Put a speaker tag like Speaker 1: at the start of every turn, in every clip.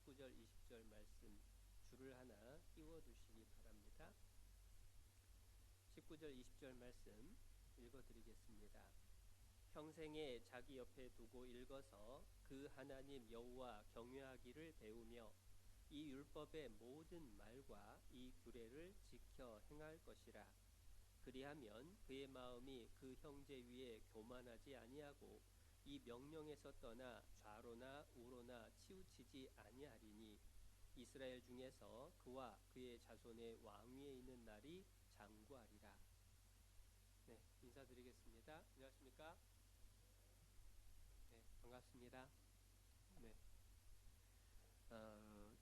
Speaker 1: 19절, 20절 말씀 줄을 하나 띄워두시기 바랍니다. 19절, 20절 말씀 읽어드리겠습니다. 평생에 자기 옆에 두고 읽어서 그 하나님 여호와 경외하기를 배우며 이 율법의 모든 말과 이 규례를 지켜 행할 것이라. 그리하면 그의 마음이 그 형제 위에 교만하지 아니하고 이 명령에서 떠나 좌로나 우로나 치우치지 아니하리니 이스라엘 중에서 그와 그의 자손의 왕위에 있는 날이 장구하리라. 네, 인사드리겠습니다. 안녕하십니까? 네, 반갑습니다. 네,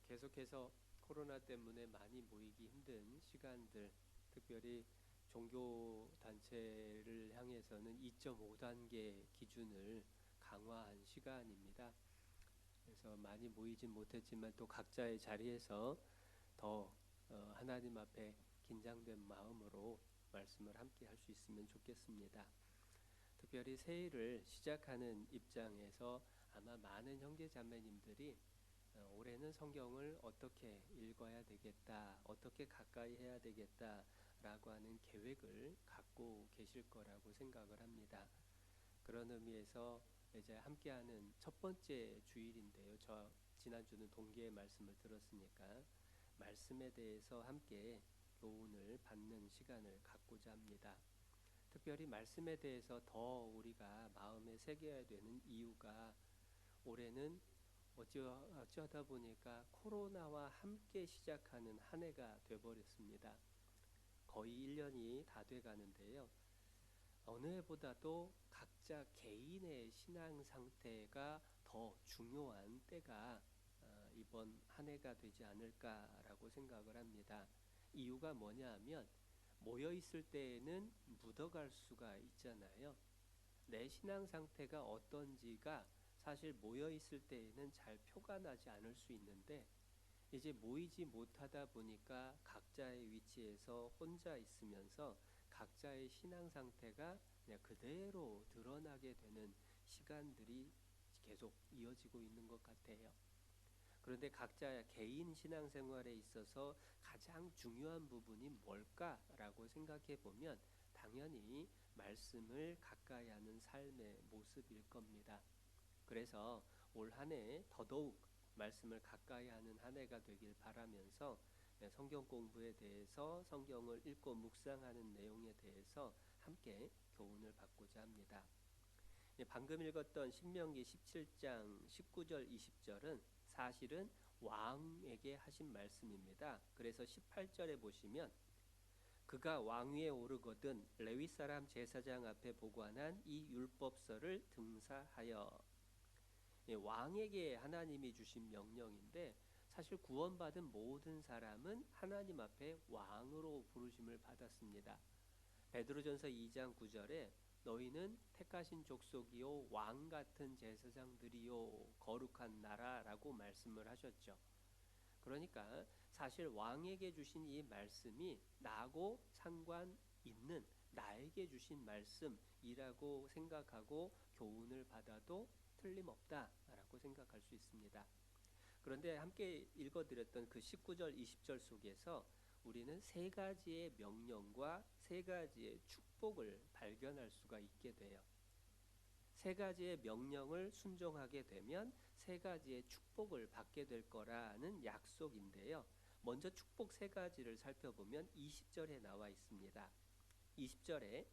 Speaker 1: 계속해서 코로나 때문에 많이 모이기 힘든 시간들, 특별히 종교 단체를 향해서는 2.5단계 기준을 강화한 시간입니다. 그래서 많이 모이진 못했지만 또 각자의 자리에서 더 하나님 앞에 긴장된 마음으로 말씀을 함께 할 수 있으면 좋겠습니다. 특별히 새해를 시작하는 입장에서 아마 많은 형제 자매님들이 올해는 성경을 어떻게 읽어야 되겠다, 어떻게 가까이 해야 되겠다라고 하는 계획을 갖고 계실 거라고 생각을 합니다. 그런 의미에서 이제 함께하는 첫 번째 주일인데요. 저 지난주는 동계의 말씀을 들었으니까 말씀에 대해서 함께 교훈을 받는 시간을 갖고자 합니다. 특별히 말씀에 대해서 더 우리가 마음에 새겨야 되는 이유가 올해는 어찌하다 보니까 코로나와 함께 시작하는 한 해가 돼버렸습니다. 거의 1년이 다 돼가는데요. 어느 해보다도 각자 개인의 신앙 상태가 더 중요한 때가 이번 한 해가 되지 않을까라고 생각을 합니다. 이유가 뭐냐 하면 모여 있을 때에는 묻어갈 수가 있잖아요. 내 신앙 상태가 어떤지가 사실 모여 있을 때에는 잘 표가 나지 않을 수 있는데 이제 모이지 못하다 보니까 각자의 위치에서 혼자 있으면서 각자의 신앙 상태가 그냥 그대로 드러나게 되는 시간들이 계속 이어지고 있는 것 같아요. 그런데 각자 개인 신앙생활에 있어서 가장 중요한 부분이 뭘까라고 생각해 보면 당연히 말씀을 가까이 하는 삶의 모습일 겁니다. 그래서 올 한 해 더더욱 말씀을 가까이 하는 한 해가 되길 바라면서 성경 공부에 대해서 성경을 읽고 묵상하는 내용에 대해서 함께 교훈을 받고자 합니다. 방금 읽었던 신명기 17장 19절 20절은 사실은 왕에게 하신 말씀입니다. 그래서 18절에 보시면 그가 왕위에 오르거든 레위 사람 제사장 앞에 보관한 이 율법서를 등사하여. 왕에게 하나님이 주신 명령인데 사실 구원받은 모든 사람은 하나님 앞에 왕으로 부르심을 받았습니다. 베드로전서 2장 9절에 너희는 택하신 족속이요 왕 같은 제사장들이요 거룩한 나라라고 말씀을 하셨죠. 그러니까 사실 왕에게 주신 이 말씀이 나하고 상관 있는 나에게 주신 말씀이라고 생각하고 교훈을 받아도 틀림없다라고 생각할 수 있습니다. 그런데 함께 읽어드렸던 그 19절 20절 속에서 우리는 세 가지의 명령과 세 가지의 축복을 발견할 수가 있게 돼요. 세 가지의 명령을 순종하게 되면 세 가지의 축복을 받게 될 거라는 약속인데요. 먼저 축복 세 가지를 살펴보면 20절에 나와 있습니다. 20절에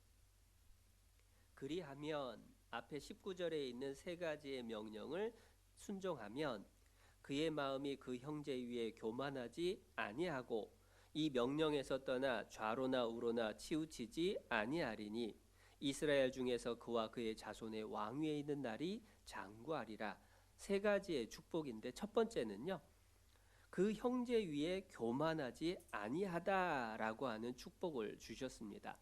Speaker 1: 그리하면 앞에 19절에 있는 세 가지의 명령을 순종하면 그의 마음이 그 형제 위에 교만하지 아니하고 이 명령에서 떠나 좌로나 우로나 치우치지 아니하리니 이스라엘 중에서 그와 그의 자손의 왕위에 있는 날이 장구하리라. 세 가지의 축복인데 첫 번째는요. 그 형제 위에 교만하지 아니하다라고 하는 축복을 주셨습니다.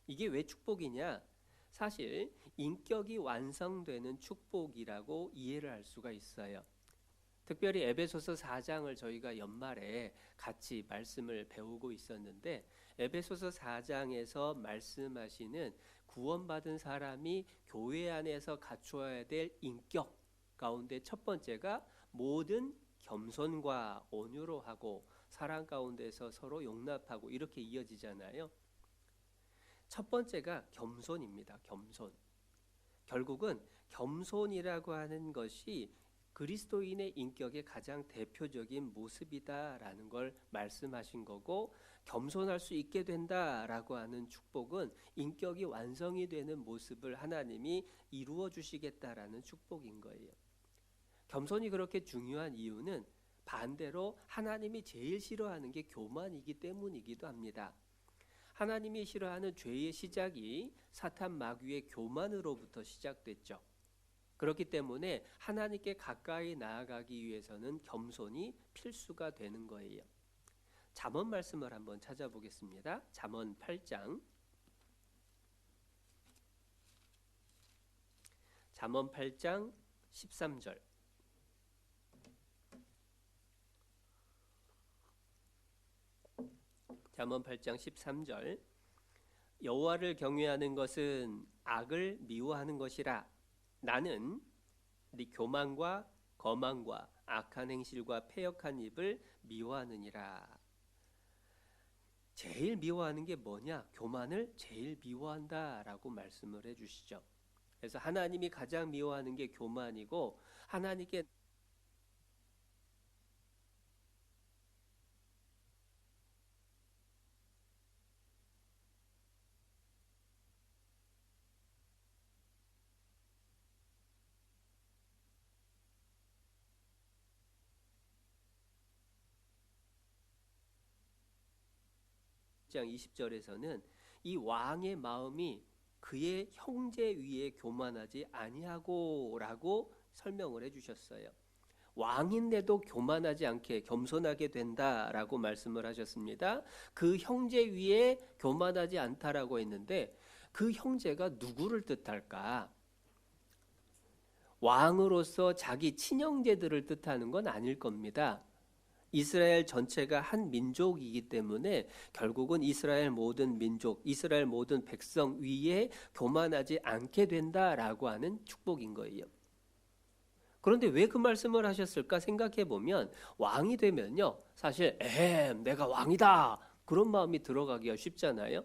Speaker 1: 이게 왜 축복이냐? 사실 인격이 완성되는 축복이라고 이해를 할 수가 있어요. 특별히 에베소서 4장을 저희가 연말에 같이 말씀을 배우고 있었는데 에베소서 4장에서 말씀하시는 구원받은 사람이 교회 안에서 갖추어야 될 인격 가운데 첫 번째가 모든 겸손과 온유로 하고 사랑 가운데서 서로 용납하고 이렇게 이어지잖아요. 첫 번째가 겸손입니다. 겸손. 결국은 겸손이라고 하는 것이 그리스도인의 인격의 가장 대표적인 모습이다라는 걸 말씀하신 거고, 겸손할 수 있게 된다라고 하는 축복은 인격이 완성이 되는 모습을 하나님이 이루어 주시겠다라는 축복인 거예요. 겸손이 그렇게 중요한 이유는 반대로 하나님이 제일 싫어하는 게 교만이기 때문이기도 합니다. 하나님이 싫어하는 죄의 시작이 사탄 마귀의 교만으로부터 시작됐죠. 그렇기 때문에 하나님께 가까이 나아가기 위해서는 겸손이 필수가 되는 거예요. 잠언 말씀을 한번 찾아보겠습니다. 잠언 8장. 잠언 8장 13절. 잠언 8장 13절. 여호와를 경외하는 것은 악을 미워하는 것이라. 나는 네 교만과 거만과 악한 행실과 패역한 입을 미워하느니라. 제일 미워하는 게 뭐냐? 교만을 제일 미워한다라고 말씀을 해주시죠. 그래서 하나님이 가장 미워하는 게 교만이고, 하나님께 장 20절에서는 이 왕의 마음이 그의 형제 위에 교만하지 아니하고라고 설명을 해주셨어요. 왕인데도 교만하지 않게 겸손하게 된다라고 말씀을 하셨습니다. 그 형제 위에 교만하지 않다라고 했는데 그 형제가 누구를 뜻할까? 왕으로서 자기 친형제들을 뜻하는 건 아닐 겁니다. 이스라엘 전체가 한 민족이기 때문에 결국은 이스라엘 모든 민족, 이스라엘 모든 백성 위에 교만하지 않게 된다라고 하는 축복인 거예요. 그런데 왜 그 말씀을 하셨을까 생각해 보면, 왕이 되면요, 사실 내가 왕이다 그런 마음이 들어가기가 쉽잖아요.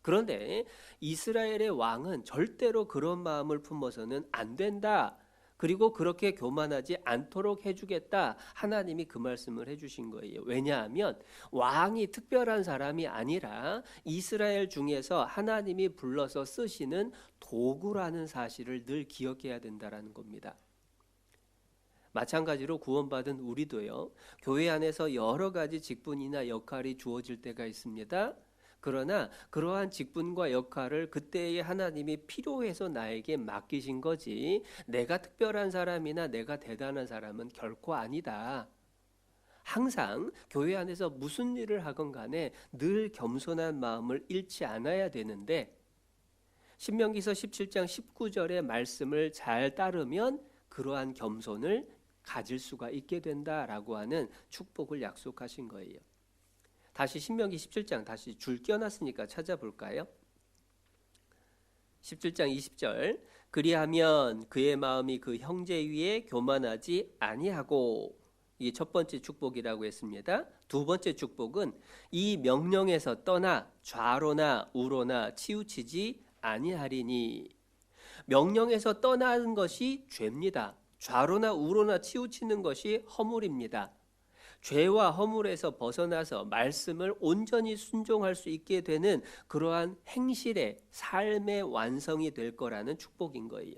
Speaker 1: 그런데 이스라엘의 왕은 절대로 그런 마음을 품어서는 안 된다. 그리고 그렇게 교만하지 않도록 해주겠다. 하나님이 그 말씀을 해주신 거예요. 왜냐하면 왕이 특별한 사람이 아니라 이스라엘 중에서 하나님이 불러서 쓰시는 도구라는 사실을 늘 기억해야 된다는 겁니다. 마찬가지로 구원받은 우리도요, 교회 안에서 여러 가지 직분이나 역할이 주어질 때가 있습니다. 그러나 그러한 직분과 역할을 그때의 하나님이 필요해서 나에게 맡기신 거지, 내가 특별한 사람이나 내가 대단한 사람은 결코 아니다. 항상 교회 안에서 무슨 일을 하건 간에 늘 겸손한 마음을 잃지 않아야 되는데, 신명기서 17장 19절의 말씀을 잘 따르면 그러한 겸손을 가질 수가 있게 된다라고 하는 축복을 약속하신 거예요. 다시 신명기 17장 다시 줄 껴놨으니까 찾아볼까요? 17장 20절. 그리하면 그의 마음이 그 형제 위에 교만하지 아니하고, 이게 첫 번째 축복이라고 했습니다. 두 번째 축복은 이 명령에서 떠나 좌로나 우로나 치우치지 아니하리니. 명령에서 떠나는 것이 죄입니다. 좌로나 우로나 치우치는 것이 허물입니다. 죄와 허물에서 벗어나서 말씀을 온전히 순종할 수 있게 되는 그러한 행실의 삶의 완성이 될 거라는 축복인 거예요.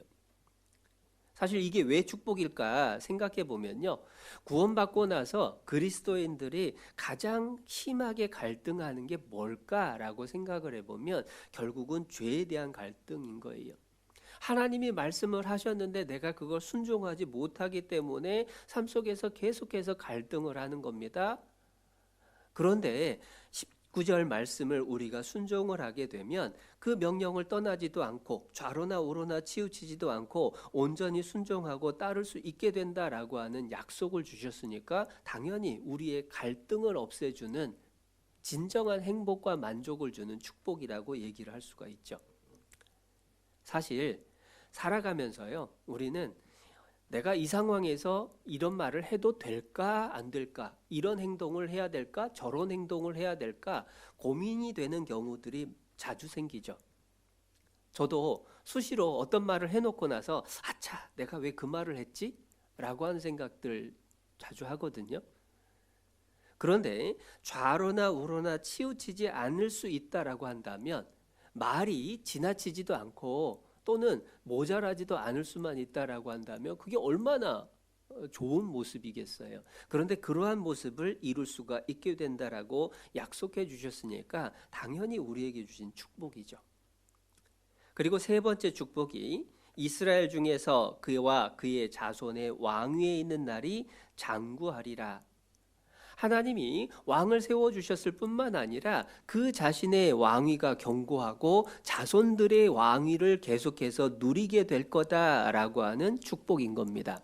Speaker 1: 사실 이게 왜 축복일까 생각해 보면요, 구원받고 나서 그리스도인들이 가장 심하게 갈등하는 게 뭘까라고 생각을 해보면 결국은 죄에 대한 갈등인 거예요. 하나님이 말씀을 하셨는데 내가 그걸 순종하지 못하기 때문에 삶 속에서 계속해서 갈등을 하는 겁니다. 그런데 19절 말씀을 우리가 순종을 하게 되면 그 명령을 떠나지도 않고 좌로나 우로나 치우치지도 않고 온전히 순종하고 따를 수 있게 된다라고 하는 약속을 주셨으니까 당연히 우리의 갈등을 없애주는 진정한 행복과 만족을 주는 축복이라고 얘기를 할 수가 있죠. 사실 살아가면서요, 우리는 내가 이 상황에서 이런 말을 해도 될까 안 될까, 이런 행동을 해야 될까 저런 행동을 해야 될까 고민이 되는 경우들이 자주 생기죠. 저도 수시로 어떤 말을 해놓고 나서 아차, 내가 왜 그 말을 했지? 라고 하는 생각들 자주 하거든요. 그런데 좌로나 우로나 치우치지 않을 수 있다라고 한다면 말이 지나치지도 않고 또는 모자라지도 않을 수만 있다라고 한다면 그게 얼마나 좋은 모습이겠어요. 그런데 그러한 모습을 이룰 수가 있게 된다라고 약속해 주셨으니까 당연히 우리에게 주신 축복이죠. 그리고 세 번째 축복이 이스라엘 중에서 그와 그의 자손의 왕위에 있는 날이 장구하리라. 하나님이 왕을 세워주셨을 뿐만 아니라 그 자신의 왕위가 견고하고 자손들의 왕위를 계속해서 누리게 될 거다라고 하는 축복인 겁니다.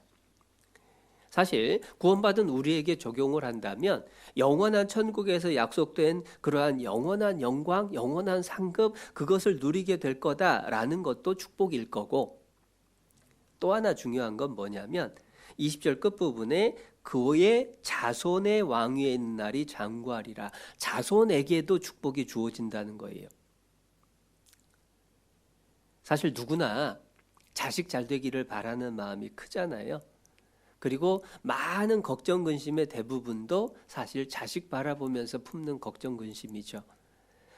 Speaker 1: 사실 구원받은 우리에게 적용을 한다면 영원한 천국에서 약속된 그러한 영원한 영광, 영원한 상급, 그것을 누리게 될 거다라는 것도 축복일 거고, 또 하나 중요한 건 뭐냐면 20절 끝부분에 그의 자손의 왕위에 있는 날이 장구하리라. 자손에게도 축복이 주어진다는 거예요. 사실 누구나 자식 잘 되기를 바라는 마음이 크잖아요. 그리고 많은 걱정 근심의 대부분도 사실 자식 바라보면서 품는 걱정 근심이죠.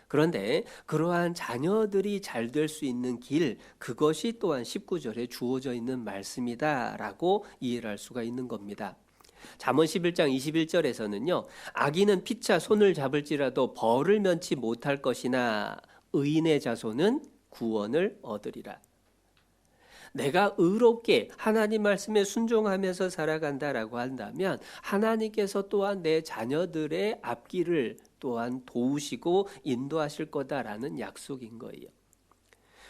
Speaker 1: 그런데 그러한 자녀들이 잘 될 수 있는 길, 그것이 또한 19절에 주어져 있는 말씀이다라고 이해를 할 수가 있는 겁니다. 잠언 11장 21절에서는요. 악인은 피차 손을 잡을지라도 벌을 면치 못할 것이나 의인의 자손은 구원을 얻으리라. 내가 의롭게 하나님 말씀에 순종하면서 살아간다라고 한다면 하나님께서 또한 내 자녀들의 앞길을 또한 도우시고 인도하실 거다라는 약속인 거예요.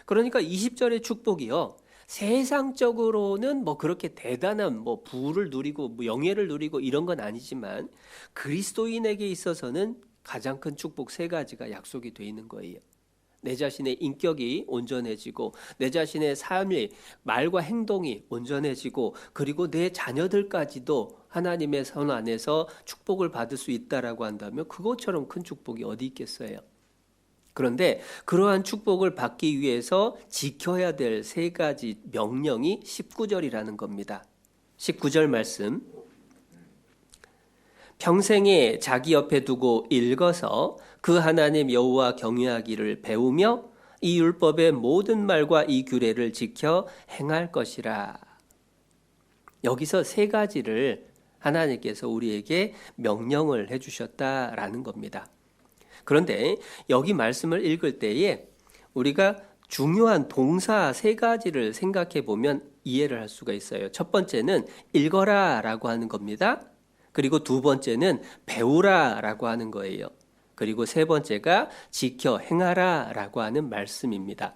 Speaker 1: 그러니까 20절의 축복이요. 세상적으로는 뭐 그렇게 대단한 뭐 부를 누리고 뭐 영예를 누리고 이런 건 아니지만 그리스도인에게 있어서는 가장 큰 축복 세 가지가 약속이 돼 있는 거예요. 내 자신의 인격이 온전해지고 내 자신의 삶이 말과 행동이 온전해지고 그리고 내 자녀들까지도 하나님의 선 안에서 축복을 받을 수 있다라고 한다면 그것처럼 큰 축복이 어디 있겠어요. 그런데 그러한 축복을 받기 위해서 지켜야 될 세 가지 명령이 19절이라는 겁니다. 19절 말씀. 평생에 자기 옆에 두고 읽어서 그 하나님 여호와 경외하기를 배우며 이 율법의 모든 말과 이 규례를 지켜 행할 것이라. 여기서 세 가지를 하나님께서 우리에게 명령을 해주셨다라는 겁니다. 그런데 여기 말씀을 읽을 때에 우리가 중요한 동사 세 가지를 생각해 보면 이해를 할 수가 있어요. 첫 번째는 읽어라 라고 하는 겁니다. 그리고 두 번째는 배우라 라고 하는 거예요. 그리고 세 번째가 지켜 행하라 라고 하는 말씀입니다.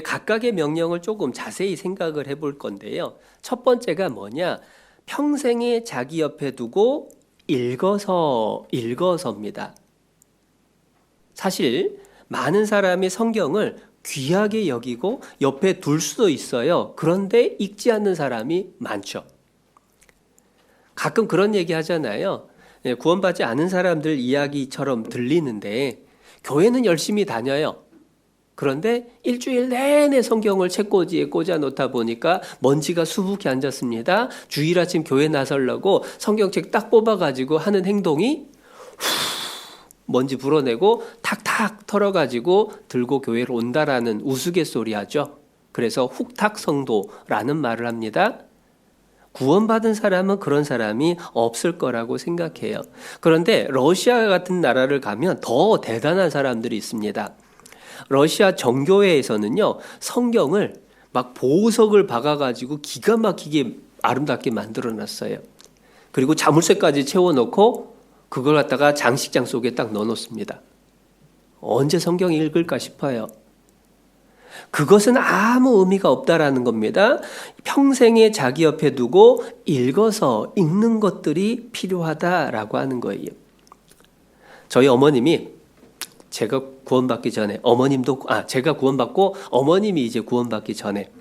Speaker 1: 각각의 명령을 조금 자세히 생각을 해볼 건데요. 첫 번째가 뭐냐? 평생에 자기 옆에 두고 읽어서입니다. 사실 많은 사람이 성경을 귀하게 여기고 옆에 둘 수도 있어요. 그런데 읽지 않는 사람이 많죠. 가끔 그런 얘기 하잖아요. 구원받지 않은 사람들 이야기처럼 들리는데 교회는 열심히 다녀요. 그런데 일주일 내내 성경을 책꽂이에 꽂아 놓다 보니까 먼지가 수북히 앉았습니다. 주일 아침 교회 나서려고 성경책 딱 뽑아가지고 하는 행동이 먼지 불어내고 탁탁 털어가지고 들고 교회로 온다라는 우스갯소리 하죠. 그래서 훅탁 성도라는 말을 합니다. 구원받은 사람은 그런 사람이 없을 거라고 생각해요. 그런데 러시아 같은 나라를 가면 더 대단한 사람들이 있습니다. 러시아 정교회에서는요, 성경을 막 보석을 박아가지고 기가 막히게 아름답게 만들어놨어요. 그리고 자물쇠까지 채워놓고 그걸 갖다가 장식장 속에 딱 넣어놓습니다. 언제 성경 읽을까 싶어요. 그것은 아무 의미가 없다라는 겁니다. 평생에 자기 옆에 두고 읽어서 읽는 것들이 필요하다라고 하는 거예요. 저희 어머님이 제가 구원받기 전에 제가 구원받고 어머님이 이제 구원받기 전에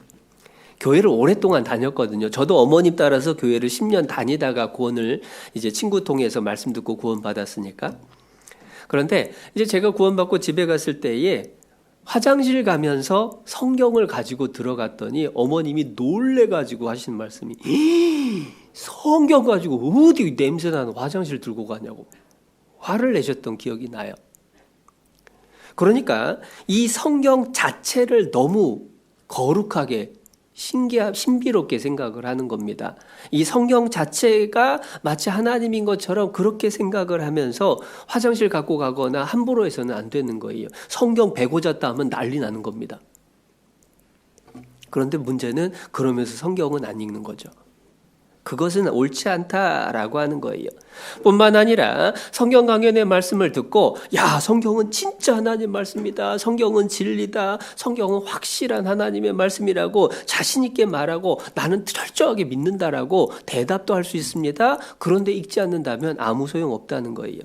Speaker 1: 교회를 오랫동안 다녔거든요. 저도 어머님 따라서 교회를 10년 다니다가 구원을 이제 친구 통해서 말씀 듣고 구원 받았으니까. 그런데 이제 제가 구원받고 집에 갔을 때에 화장실 가면서 성경을 가지고 들어갔더니 어머님이 놀래가지고 하신 말씀이 성경 가지고 어디 냄새나는 화장실 들고 가냐고 화를 내셨던 기억이 나요. 그러니까 이 성경 자체를 너무 거룩하게 신비롭게 생각을 하는 겁니다. 이 성경 자체가 마치 하나님인 것처럼 그렇게 생각을 하면서 화장실 갖고 가거나 함부로 해서는 안 되는 거예요. 성경 베고 잤다 하면 난리 나는 겁니다. 그런데 문제는 그러면서 성경은 안 읽는 거죠. 그것은 옳지 않다라고 하는 거예요. 뿐만 아니라 성경 강연의 말씀을 듣고 야, 성경은 진짜 하나님 말씀이다. 성경은 진리다. 성경은 확실한 하나님의 말씀이라고 자신 있게 말하고 나는 철저하게 믿는다라고 대답도 할 수 있습니다. 그런데 읽지 않는다면 아무 소용 없다는 거예요.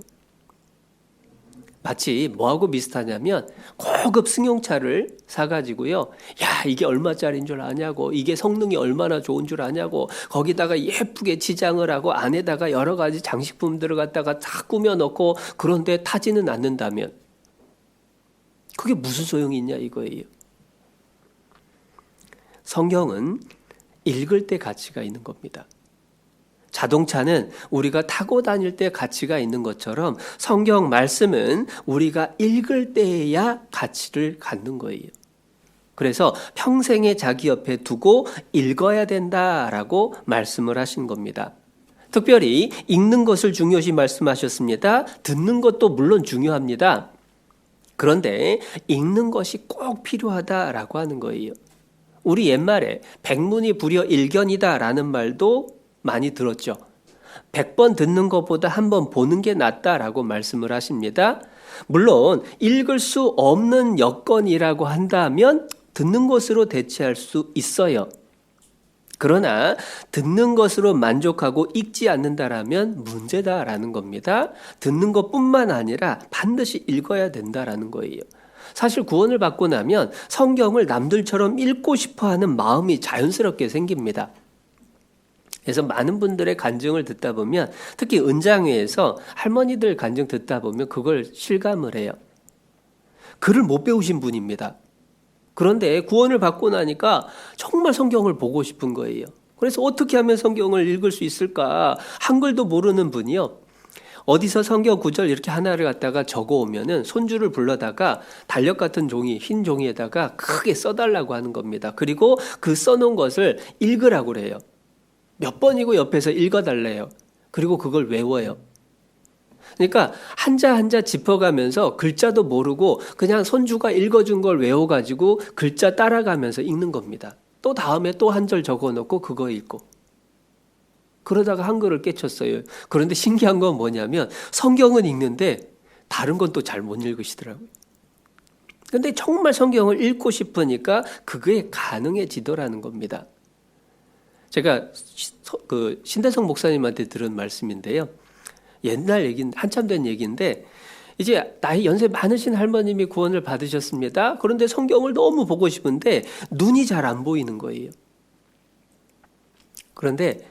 Speaker 1: 마치 뭐하고 비슷하냐면 고급 승용차를 사가지고요. 야, 이게 얼마짜리인 줄 아냐고, 이게 성능이 얼마나 좋은 줄 아냐고, 거기다가 예쁘게 지장을 하고 안에다가 여러 가지 장식품들을 갖다가 다 꾸며놓고 그런데 타지는 않는다면 그게 무슨 소용이 있냐 이거예요. 성경은 읽을 때 가치가 있는 겁니다. 자동차는 우리가 타고 다닐 때 가치가 있는 것처럼 성경 말씀은 우리가 읽을 때에야 가치를 갖는 거예요. 그래서 평생에 자기 옆에 두고 읽어야 된다라고 말씀을 하신 겁니다. 특별히 읽는 것을 중요시 말씀하셨습니다. 듣는 것도 물론 중요합니다. 그런데 읽는 것이 꼭 필요하다라고 하는 거예요. 우리 옛말에 백문이 불여 일견이다라는 말도 많이 들었죠. 100번 듣는 것보다 한 번 보는 게 낫다라고 말씀을 하십니다. 물론 읽을 수 없는 여건이라고 한다면 듣는 것으로 대체할 수 있어요. 그러나 듣는 것으로 만족하고 읽지 않는다라면 문제다라는 겁니다. 듣는 것뿐만 아니라 반드시 읽어야 된다라는 거예요. 사실 구원을 받고 나면 성경을 남들처럼 읽고 싶어하는 마음이 자연스럽게 생깁니다. 그래서 많은 분들의 간증을 듣다 보면 특히 은장회에서 할머니들 간증 듣다 보면 그걸 실감을 해요. 글을 못 배우신 분입니다. 그런데 구원을 받고 나니까 정말 성경을 보고 싶은 거예요. 그래서 어떻게 하면 성경을 읽을 수 있을까? 한글도 모르는 분이요. 어디서 성경 구절 이렇게 하나를 갖다가 적어오면은 손주를 불러다가 달력 같은 종이, 흰 종이에다가 크게 써달라고 하는 겁니다. 그리고 그 써놓은 것을 읽으라고 그래요. 몇 번이고 옆에서 읽어달래요. 그리고 그걸 외워요. 그러니까 한자 한자 짚어가면서 글자도 모르고 그냥 손주가 읽어준 걸 외워가지고 글자 따라가면서 읽는 겁니다. 또 다음에 또 한 절 적어놓고 그거 읽고. 그러다가 한글을 깨쳤어요. 그런데 신기한 건 뭐냐면 성경은 읽는데 다른 건 또 잘 못 읽으시더라고요. 근데 정말 성경을 읽고 싶으니까 그게 가능해지더라는 겁니다. 제가 그 신대성 목사님한테 들은 말씀인데요. 옛날 얘기, 한참 된 얘기인데 이제 나이 연세 많으신 할머님이 구원을 받으셨습니다. 그런데 성경을 너무 보고 싶은데 눈이 잘 안 보이는 거예요. 그런데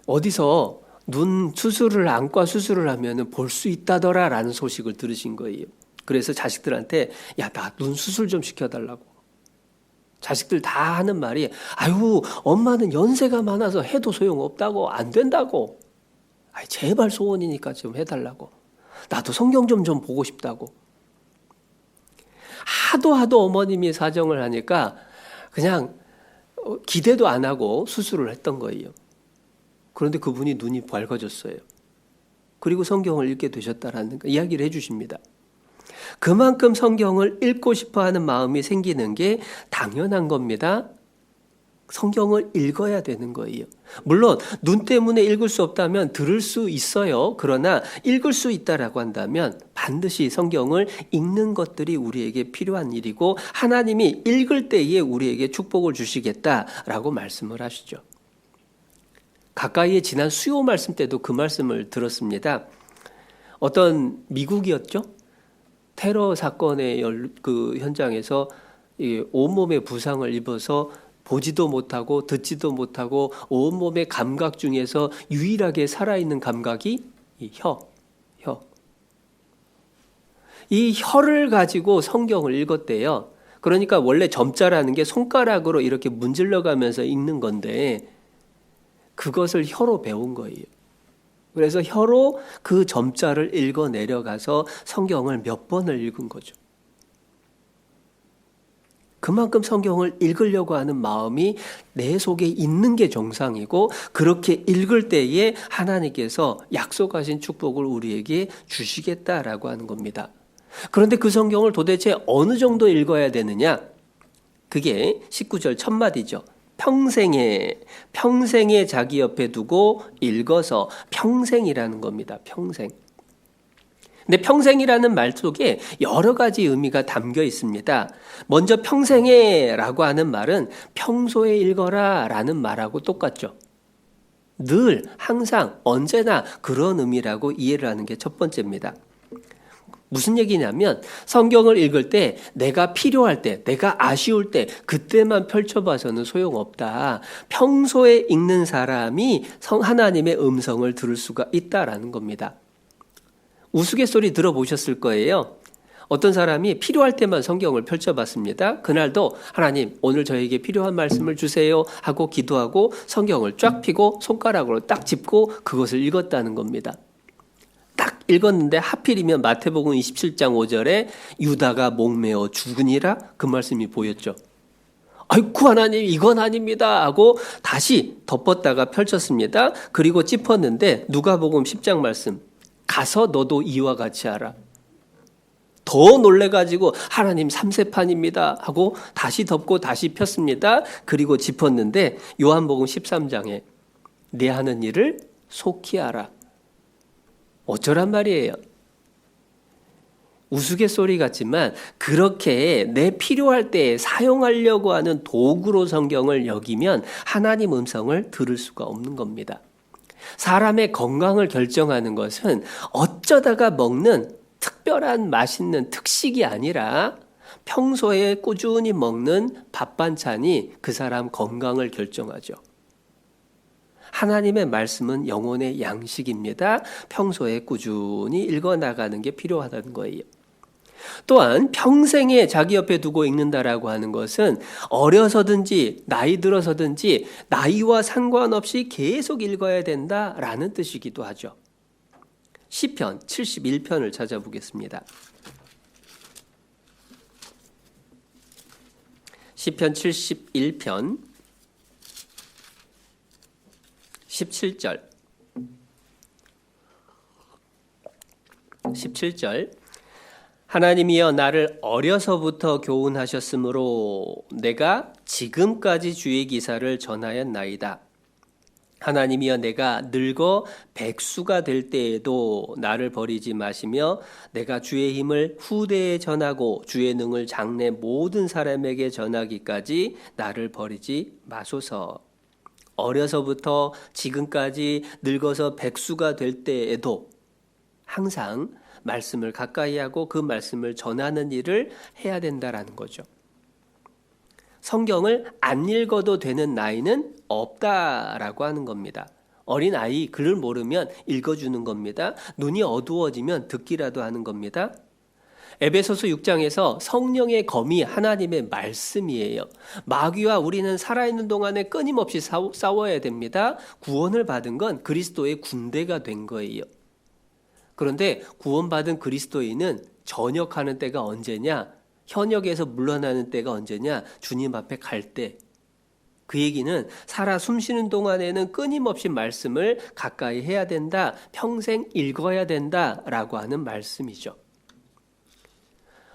Speaker 1: 어디서 눈 수술을 안과 수술을 하면 볼 수 있다더라라는 소식을 들으신 거예요. 그래서 자식들한테 야, 나 눈 수술 좀 시켜달라고. 자식들 다 하는 말이 아유, 엄마는 연세가 많아서 해도 소용없다고, 안 된다고. 아이, 제발 소원이니까 좀 해달라고. 나도 성경 좀 보고 싶다고. 하도 어머님이 사정을 하니까 그냥 기대도 안 하고 수술을 했던 거예요. 그런데 그분이 눈이 밝아졌어요. 그리고 성경을 읽게 되셨다라는 이야기를 해주십니다. 그만큼 성경을 읽고 싶어하는 마음이 생기는 게 당연한 겁니다. 성경을 읽어야 되는 거예요. 물론 눈 때문에 읽을 수 없다면 들을 수 있어요. 그러나 읽을 수 있다라고 한다면 반드시 성경을 읽는 것들이 우리에게 필요한 일이고 하나님이 읽을 때에 우리에게 축복을 주시겠다라고 말씀을 하시죠. 가까이에 지난 수요 말씀 때도 그 말씀을 들었습니다. 어떤 미국이었죠? 테러 사건의 그 현장에서 온몸에 부상을 입어서 보지도 못하고 듣지도 못하고 온몸의 감각 중에서 유일하게 살아있는 감각이 이 혀. 이 혀를 가지고 성경을 읽었대요. 그러니까 원래 점자라는 게 손가락으로 이렇게 문질러 가면서 읽는 건데 그것을 혀로 배운 거예요. 그래서 혀로 그 점자를 읽어 내려가서 성경을 몇 번을 읽은 거죠. 그만큼 성경을 읽으려고 하는 마음이 내 속에 있는 게 정상이고 그렇게 읽을 때에 하나님께서 약속하신 축복을 우리에게 주시겠다라고 하는 겁니다. 그런데 그 성경을 도대체 어느 정도 읽어야 되느냐? 그게 19절 첫 마디죠. 평생에 자기 옆에 두고 읽어서 평생이라는 겁니다. 평생. 근데 평생이라는 말 속에 여러 가지 의미가 담겨 있습니다. 먼저 평생에라고 하는 말은 평소에 읽어라 라는 말하고 똑같죠. 늘, 항상, 언제나 그런 의미라고 이해를 하는 게 첫 번째입니다. 무슨 얘기냐면 성경을 읽을 때 내가 필요할 때, 내가 아쉬울 때 그때만 펼쳐봐서는 소용없다. 평소에 읽는 사람이 하나님의 음성을 들을 수가 있다라는 겁니다. 우스갯소리 들어보셨을 거예요. 어떤 사람이 필요할 때만 성경을 펼쳐봤습니다. 그날도 하나님 오늘 저에게 필요한 말씀을 주세요 하고 기도하고 성경을 쫙 펴고 손가락으로 딱 짚고 그것을 읽었다는 겁니다. 딱 읽었는데 하필이면 마태복음 27장 5절에 유다가 목매어 죽으니라 그 말씀이 보였죠. 아이쿠 하나님 이건 아닙니다 하고 다시 덮었다가 펼쳤습니다. 그리고 짚었는데 누가복음 10장 말씀 가서 너도 이와 같이 하라. 더 놀래가지고 하나님 삼세판입니다 하고 다시 덮고 다시 폈습니다. 그리고 짚었는데 요한복음 13장에 내 하는 일을 속히 하라. 어쩌란 말이에요. 우스갯소리 같지만 그렇게 내 필요할 때 사용하려고 하는 도구로 성경을 여기면 하나님 음성을 들을 수가 없는 겁니다. 사람의 건강을 결정하는 것은 어쩌다가 먹는 특별한 맛있는 특식이 아니라 평소에 꾸준히 먹는 밥 반찬이 그 사람 건강을 결정하죠. 하나님의 말씀은 영혼의 양식입니다. 평소에 꾸준히 읽어나가는 게 필요하다는 거예요. 또한 평생에 자기 옆에 두고 읽는다라고 하는 것은 어려서든지 나이 들어서든지 나이와 상관없이 계속 읽어야 된다라는 뜻이기도 하죠. 시편 71편을 찾아보겠습니다. 시편 71편 17절 17절 하나님이여 나를 어려서부터 교훈하셨으므로 내가 지금까지 주의 기사를 전하였나이다. 하나님이여 내가 늙어 백수가 될 때에도 나를 버리지 마시며 내가 주의 힘을 후대에 전하고 주의 능을 장래 모든 사람에게 전하기까지 나를 버리지 마소서. 어려서부터 지금까지 늙어서 백수가 될 때에도 항상 말씀을 가까이 하고 그 말씀을 전하는 일을 해야 된다라는 거죠. 성경을 안 읽어도 되는 나이는 없다라고 하는 겁니다. 어린아이 글을 모르면 읽어주는 겁니다. 눈이 어두워지면 듣기라도 하는 겁니다. 에베소서 6장에서 성령의 검이 하나님의 말씀이에요. 마귀와 우리는 살아있는 동안에 끊임없이 싸워야 됩니다. 구원을 받은 건 그리스도의 군대가 된 거예요. 그런데 구원받은 그리스도인은 전역하는 때가 언제냐? 현역에서 물러나는 때가 언제냐? 주님 앞에 갈 때. 그 얘기는 살아 숨쉬는 동안에는 끊임없이 말씀을 가까이 해야 된다. 평생 읽어야 된다라고 하는 말씀이죠.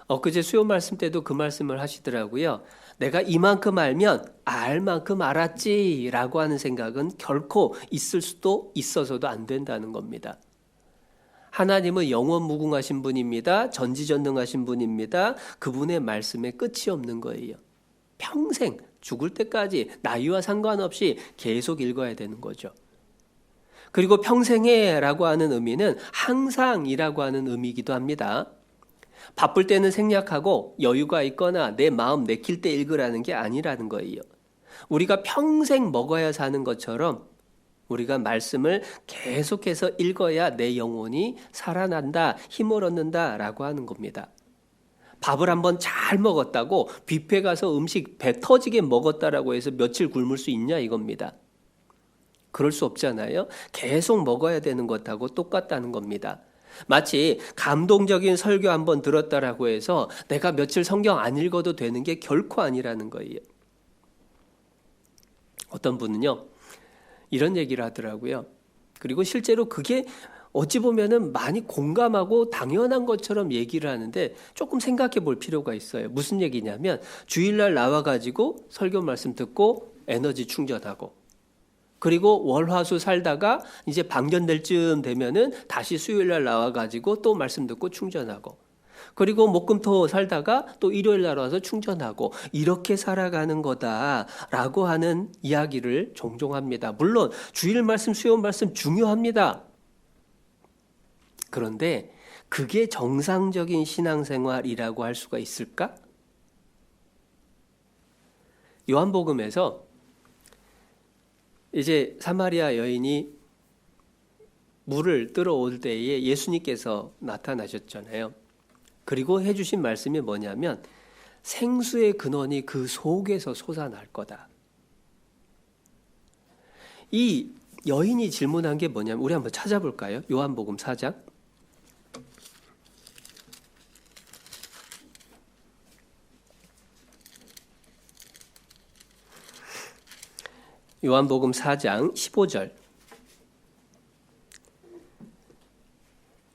Speaker 1: 엊그제 수요 말씀 때도 그 말씀을 하시더라고요. 내가 이만큼 알면 알 만큼 알았지라고 하는 생각은 결코 있을 수도 있어서도 안 된다는 겁니다. 하나님은 영원 무궁하신 분입니다. 전지전능하신 분입니다. 그분의 말씀에 끝이 없는 거예요. 평생 죽을 때까지 나이와 상관없이 계속 읽어야 되는 거죠. 그리고 평생에라고 하는 의미는 항상이라고 하는 의미이기도 합니다. 바쁠 때는 생략하고 여유가 있거나 내 마음 내킬 때 읽으라는 게 아니라는 거예요. 우리가 평생 먹어야 사는 것처럼 우리가 말씀을 계속해서 읽어야 내 영혼이 살아난다, 힘을 얻는다라고 하는 겁니다. 밥을 한번 잘 먹었다고 뷔페 가서 음식 배 터지게 먹었다라고 해서 며칠 굶을 수 있냐 이겁니다. 그럴 수 없잖아요. 계속 먹어야 되는 것하고 똑같다는 겁니다. 마치 감동적인 설교 한번 들었다라고 해서 내가 며칠 성경 안 읽어도 되는 게 결코 아니라는 거예요. 어떤 분은요, 이런 얘기를 하더라고요. 그리고 실제로 그게 어찌 보면은 많이 공감하고 당연한 것처럼 얘기를 하는데 조금 생각해 볼 필요가 있어요. 무슨 얘기냐면 주일날 나와가지고 설교 말씀 듣고 에너지 충전하고, 그리고 월화수 살다가 이제 방전될 쯤 되면은 다시 수요일날 나와가지고 또 말씀 듣고 충전하고, 그리고 목금토 살다가 또 일요일날 와서 충전하고, 이렇게 살아가는 거다라고 하는 이야기를 종종 합니다. 물론 주일 말씀, 수요 말씀 중요합니다. 그런데 그게 정상적인 신앙생활이라고 할 수가 있을까? 요한복음에서 이제 사마리아 여인이 물을 뜨러 올 때에 예수님께서 나타나셨잖아요. 그리고 해주신 말씀이 뭐냐면 생수의 근원이 그 속에서 솟아날 거다. 이 여인이 질문한 게 뭐냐면, 우리 한번 찾아볼까요? 요한복음 4장. 요한복음 4장 15절.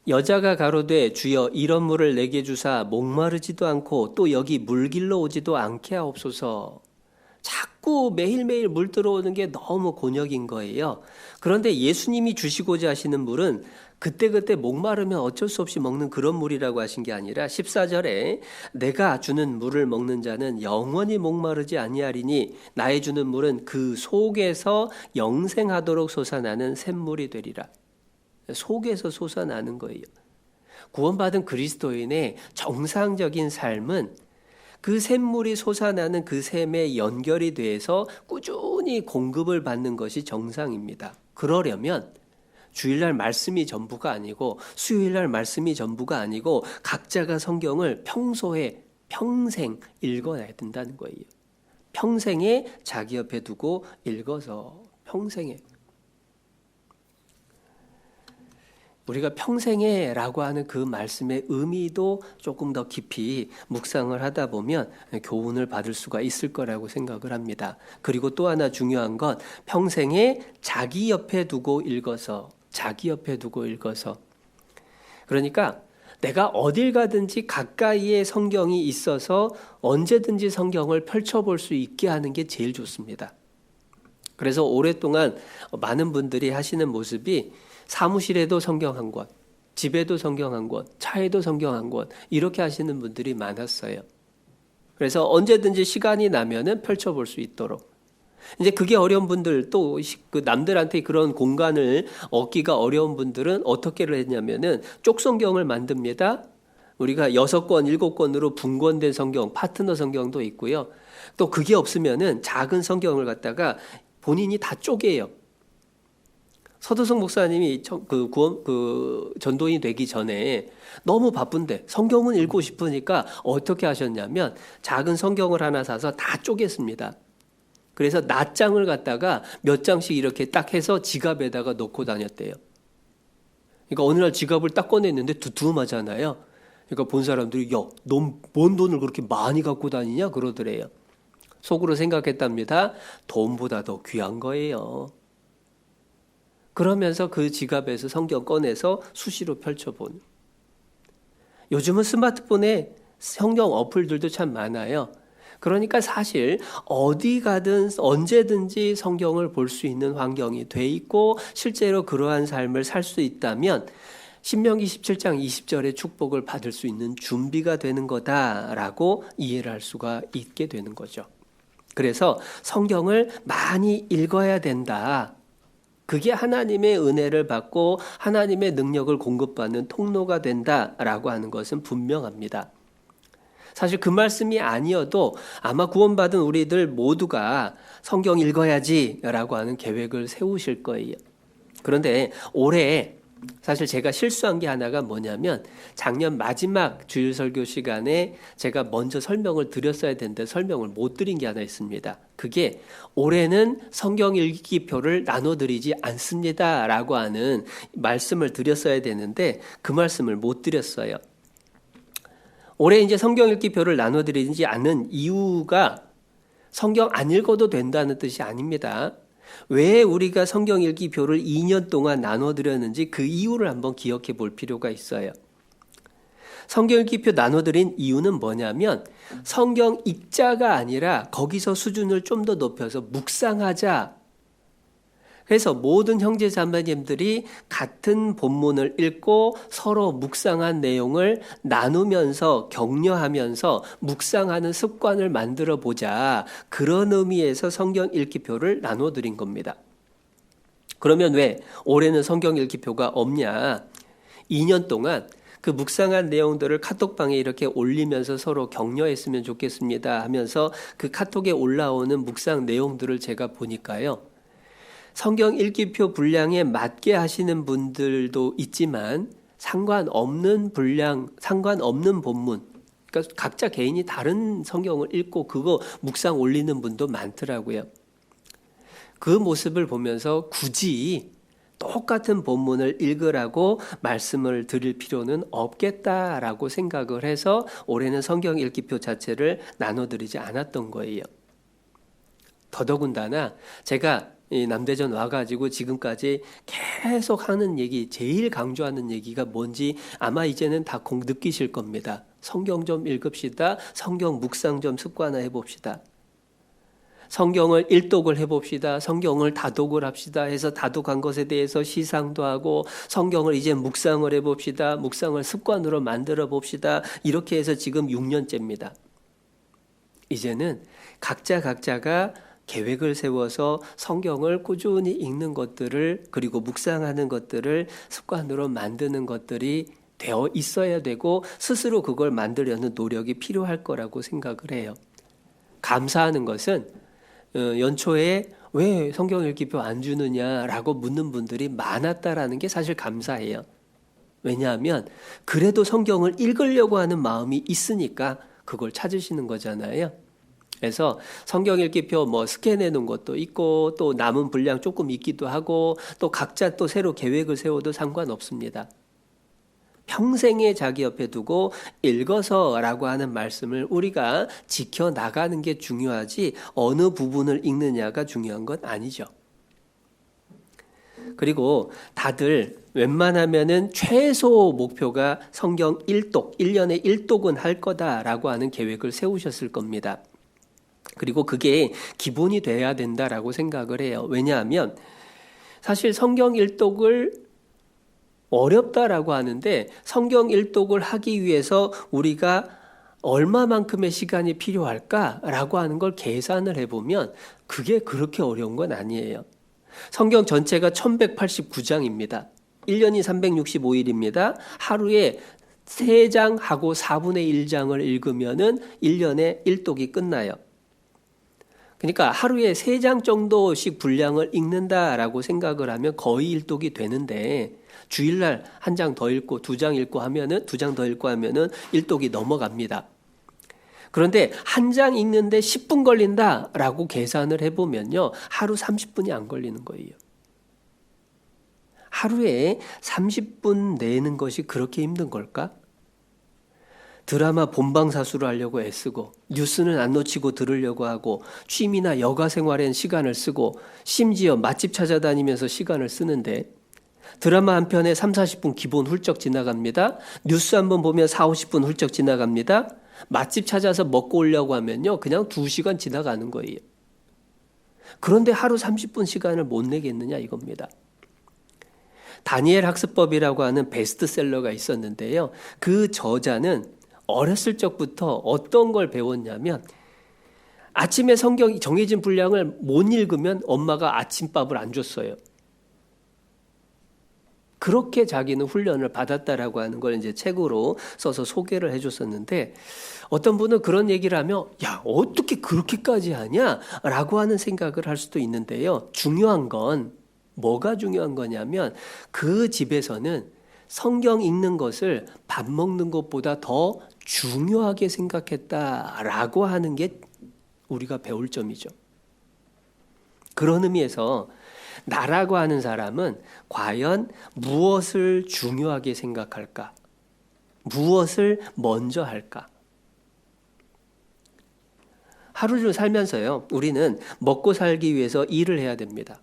Speaker 1: 여자가 가로되 주여 이런 물을 내게 주사 목마르지도 않고 또 여기 물길로 오지도 않게 하옵소서. 자꾸 매일매일 물 들어오는 게 너무 곤욕인 거예요. 그런데 예수님이 주시고자 하시는 물은 그때그때 목마르면 어쩔 수 없이 먹는 그런 물이라고 하신 게 아니라 14절에 내가 주는 물을 먹는 자는 영원히 목마르지 아니하리니 나의 주는 물은 그 속에서 영생하도록 솟아나는 샘물이 되리라. 속에서 솟아나는 거예요. 구원받은 그리스도인의 정상적인 삶은 그 샘물이 솟아나는 그 샘에 연결이 돼서 꾸준히 공급을 받는 것이 정상입니다. 그러려면 주일날 말씀이 전부가 아니고 수요일날 말씀이 전부가 아니고 각자가 성경을 평생 읽어야 된다는 거예요. 평생에 자기 옆에 두고 읽어서 평생에. 우리가 평생에 라고 하는 그 말씀의 의미도 조금 더 깊이 묵상을 하다 보면 교훈을 받을 수가 있을 거라고 생각을 합니다. 그리고 또 하나 중요한 건 평생에 자기 옆에 두고 읽어서, 자기 옆에 두고 읽어서. 그러니까 내가 어딜 가든지 가까이에 성경이 있어서 언제든지 성경을 펼쳐볼 수 있게 하는 게 제일 좋습니다. 그래서 오랫동안 많은 분들이 하시는 모습이 사무실에도 성경 한 권, 집에도 성경 한 권, 차에도 성경 한 권, 이렇게 하시는 분들이 많았어요. 그래서 언제든지 시간이 나면은 펼쳐볼 수 있도록. 이제 그게 어려운 분들, 또 그 남들한테 그런 공간을 얻기가 어려운 분들은 어떻게를 했냐면은 쪽성경을 만듭니다. 우리가 6권, 7권으로 분권된 성경, 파트너 성경도 있고요. 또 그게 없으면은 작은 성경을 갖다가 본인이 다 쪼개요. 서도성 목사님이 전도인이 되기 전에 너무 바쁜데 성경은 읽고 싶으니까 어떻게 하셨냐면 작은 성경을 하나 사서 다 쪼갰습니다. 그래서 낱장을 갖다가 몇 장씩 이렇게 딱 해서 지갑에다가 넣고 다녔대요. 그러니까 어느 날 지갑을 딱 꺼냈는데 두툼하잖아요. 그러니까 본 사람들이 야, 넌 뭔 돈을 그렇게 많이 갖고 다니냐 그러더래요. 속으로 생각했답니다. 돈보다 더 귀한 거예요. 그러면서 그 지갑에서 성경 꺼내서 수시로 펼쳐보는. 요즘은 스마트폰에 성경 어플들도 참 많아요. 그러니까 사실 어디 가든 언제든지 성경을 볼 수 있는 환경이 돼 있고 실제로 그러한 삶을 살 수 있다면 신명기 17장 20절의 축복을 받을 수 있는 준비가 되는 거다라고 이해를 할 수가 있게 되는 거죠. 그래서 성경을 많이 읽어야 된다. 그게 하나님의 은혜를 받고 하나님의 능력을 공급받는 통로가 된다라고 하는 것은 분명합니다. 사실 그 말씀이 아니어도 아마 구원받은 우리들 모두가 성경 읽어야지라고 하는 계획을 세우실 거예요. 그런데 올해 사실 제가 실수한 게 하나가 뭐냐면 작년 마지막 주일 설교 시간에 제가 먼저 설명을 드렸어야 되는데 설명을 못 드린 게 하나 있습니다. 그게 올해는 성경 읽기표를 나눠드리지 않습니다 라고 하는 말씀을 드렸어야 되는데 그 말씀을 못 드렸어요. 올해 이제 성경 읽기표를 나눠드리지 않는 이유가 성경 안 읽어도 된다는 뜻이 아닙니다. 왜 우리가 성경 읽기표를 2년 동안 나눠드렸는지 그 이유를 한번 기억해 볼 필요가 있어요. 성경 읽기표 나눠드린 이유는 뭐냐면 성경 읽자가 아니라 거기서 수준을 좀 더 높여서 묵상하자. 그래서 모든 형제 자매님들이 같은 본문을 읽고 서로 묵상한 내용을 나누면서 격려하면서 묵상하는 습관을 만들어 보자. 그런 의미에서 성경 읽기표를 나눠드린 겁니다. 그러면 왜 올해는 성경 읽기표가 없냐? 2년 동안 그 묵상한 내용들을 카톡방에 이렇게 올리면서 서로 격려했으면 좋겠습니다 하면서 그 카톡에 올라오는 묵상 내용들을 제가 보니까요. 성경 읽기표 분량에 맞게 하시는 분들도 있지만 상관없는 분량, 상관없는 본문, 그러니까 각자 개인이 다른 성경을 읽고 그거 묵상 올리는 분도 많더라고요. 그 모습을 보면서 굳이 똑같은 본문을 읽으라고 말씀을 드릴 필요는 없겠다라고 생각을 해서 올해는 성경 읽기표 자체를 나눠드리지 않았던 거예요. 더더군다나 제가 이 남대전 와가지고 지금까지 계속 하는 얘기, 제일 강조하는 얘기가 뭔지 아마 이제는 다 느끼실 겁니다. 성경 좀 읽읍시다. 성경 묵상 좀 습관화해 봅시다. 성경을 일독을 해봅시다. 성경을 다독을 합시다 해서 다독한 것에 대해서 시상도 하고 성경을 이제 묵상을 해봅시다. 묵상을 습관으로 만들어 봅시다. 이렇게 해서 지금 6년째입니다. 이제는 각자가 계획을 세워서 성경을 꾸준히 읽는 것들을 그리고 묵상하는 것들을 습관으로 만드는 것들이 되어 있어야 되고 스스로 그걸 만들려는 노력이 필요할 거라고 생각을 해요. 감사하는 것은 연초에 왜 성경 읽기표 안 주느냐라고 묻는 분들이 많았다라는 게 사실 감사해요. 왜냐하면 그래도 성경을 읽으려고 하는 마음이 있으니까 그걸 찾으시는 거잖아요. 그래서 성경 읽기표 스캔해 놓은 것도 있고 또 남은 분량 조금 있기도 하고 또 각자 또 새로 계획을 세워도 상관없습니다. 평생에 자기 옆에 두고 읽어서라고 하는 말씀을 우리가 지켜나가는 게 중요하지 어느 부분을 읽느냐가 중요한 건 아니죠. 그리고 다들 웬만하면은 최소 목표가 성경 1독, 1년에 1독은 할 거다라고 하는 계획을 세우셨을 겁니다. 그리고 그게 기본이 돼야 된다라고 생각을 해요. 왜냐하면 사실 성경 1독을 어렵다라고 하는데 성경 1독을 하기 위해서 우리가 얼마만큼의 시간이 필요할까라고 하는 걸 계산을 해보면 그게 그렇게 어려운 건 아니에요. 성경 전체가 1189장입니다. 1년이 365일입니다. 하루에 3장하고 4분의 1장을 읽으면은 1년에 1독이 끝나요. 그러니까 하루에 3장 정도씩 분량을 읽는다라고 생각을 하면 거의 1독이 되는데 주일날 1장 더 읽고 2장 읽고 하면은 2장 더 읽고 하면은 1독이 넘어갑니다. 그런데 1장 읽는데 10분 걸린다라고 계산을 해보면요. 하루 30분이 안 걸리는 거예요. 하루에 30분 내는 것이 그렇게 힘든 걸까? 드라마 본방사수를 하려고 애쓰고 뉴스는 안 놓치고 들으려고 하고 취미나 여가 생활엔 시간을 쓰고 심지어 맛집 찾아다니면서 시간을 쓰는데 드라마 한 편에 3, 40분 기본 훌쩍 지나갑니다. 뉴스 한번 보면 4, 50분 훌쩍 지나갑니다. 맛집 찾아서 먹고 오려고 하면요. 그냥 2시간 지나가는 거예요. 그런데 하루 30분 시간을 못 내겠느냐 이겁니다. 다니엘 학습법이라고 하는 베스트셀러가 있었는데요. 그 저자는 어렸을 적부터 어떤 걸 배웠냐면 아침에 성경 정해진 분량을 못 읽으면 엄마가 아침밥을 안 줬어요. 그렇게 자기는 훈련을 받았다라고 하는 걸 이제 책으로 써서 소개를 해줬었는데, 어떤 분은 그런 얘기를 하면 야, 어떻게 그렇게까지 하냐? 라고 하는 생각을 할 수도 있는데요. 중요한 건 뭐가 중요한 거냐면 그 집에서는 성경 읽는 것을 밥 먹는 것보다 더 중요하게 생각했다라고 하는 게 우리가 배울 점이죠. 그런 의미에서 나라고 하는 사람은 과연 무엇을 중요하게 생각할까? 무엇을 먼저 할까? 하루를 살면서요, 우리는 먹고 살기 위해서 일을 해야 됩니다.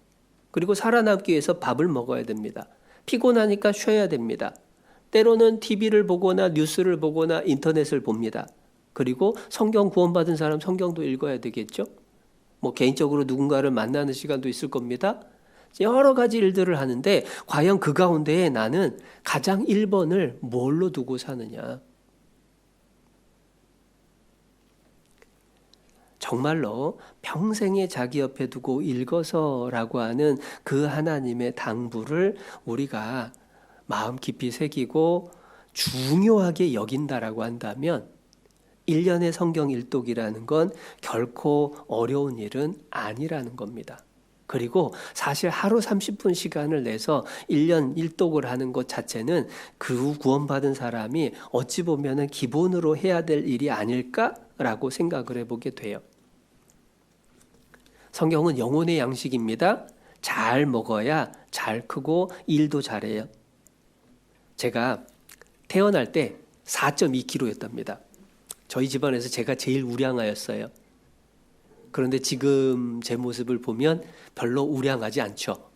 Speaker 1: 그리고 살아남기 위해서 밥을 먹어야 됩니다. 피곤하니까 쉬어야 됩니다. 때로는 TV를 보거나 뉴스를 보거나 인터넷을 봅니다. 그리고 성경 구원받은 사람 성경도 읽어야 되겠죠? 뭐 개인적으로 누군가를 만나는 시간도 있을 겁니다. 여러 가지 일들을 하는데 과연 그 가운데에 나는 가장 1번을 뭘로 두고 사느냐? 정말로 평생에 자기 옆에 두고 읽어서라고 하는 그 하나님의 당부를 우리가 마음 깊이 새기고 중요하게 여긴다라고 한다면 1년의 성경 일독이라는 건 결코 어려운 일은 아니라는 겁니다. 그리고 사실 하루 30분 시간을 내서 1년 일독을 하는 것 자체는 그 구원받은 사람이 어찌 보면 기본으로 해야 될 일이 아닐까라고 생각을 해보게 돼요. 성경은 영혼의 양식입니다. 잘 먹어야 잘 크고 일도 잘해요. 제가 태어날 때 4.2kg였답니다. 저희 집안에서 제가 제일 우량아였어요. 그런데 지금 제 모습을 보면 별로 우량하지 않죠.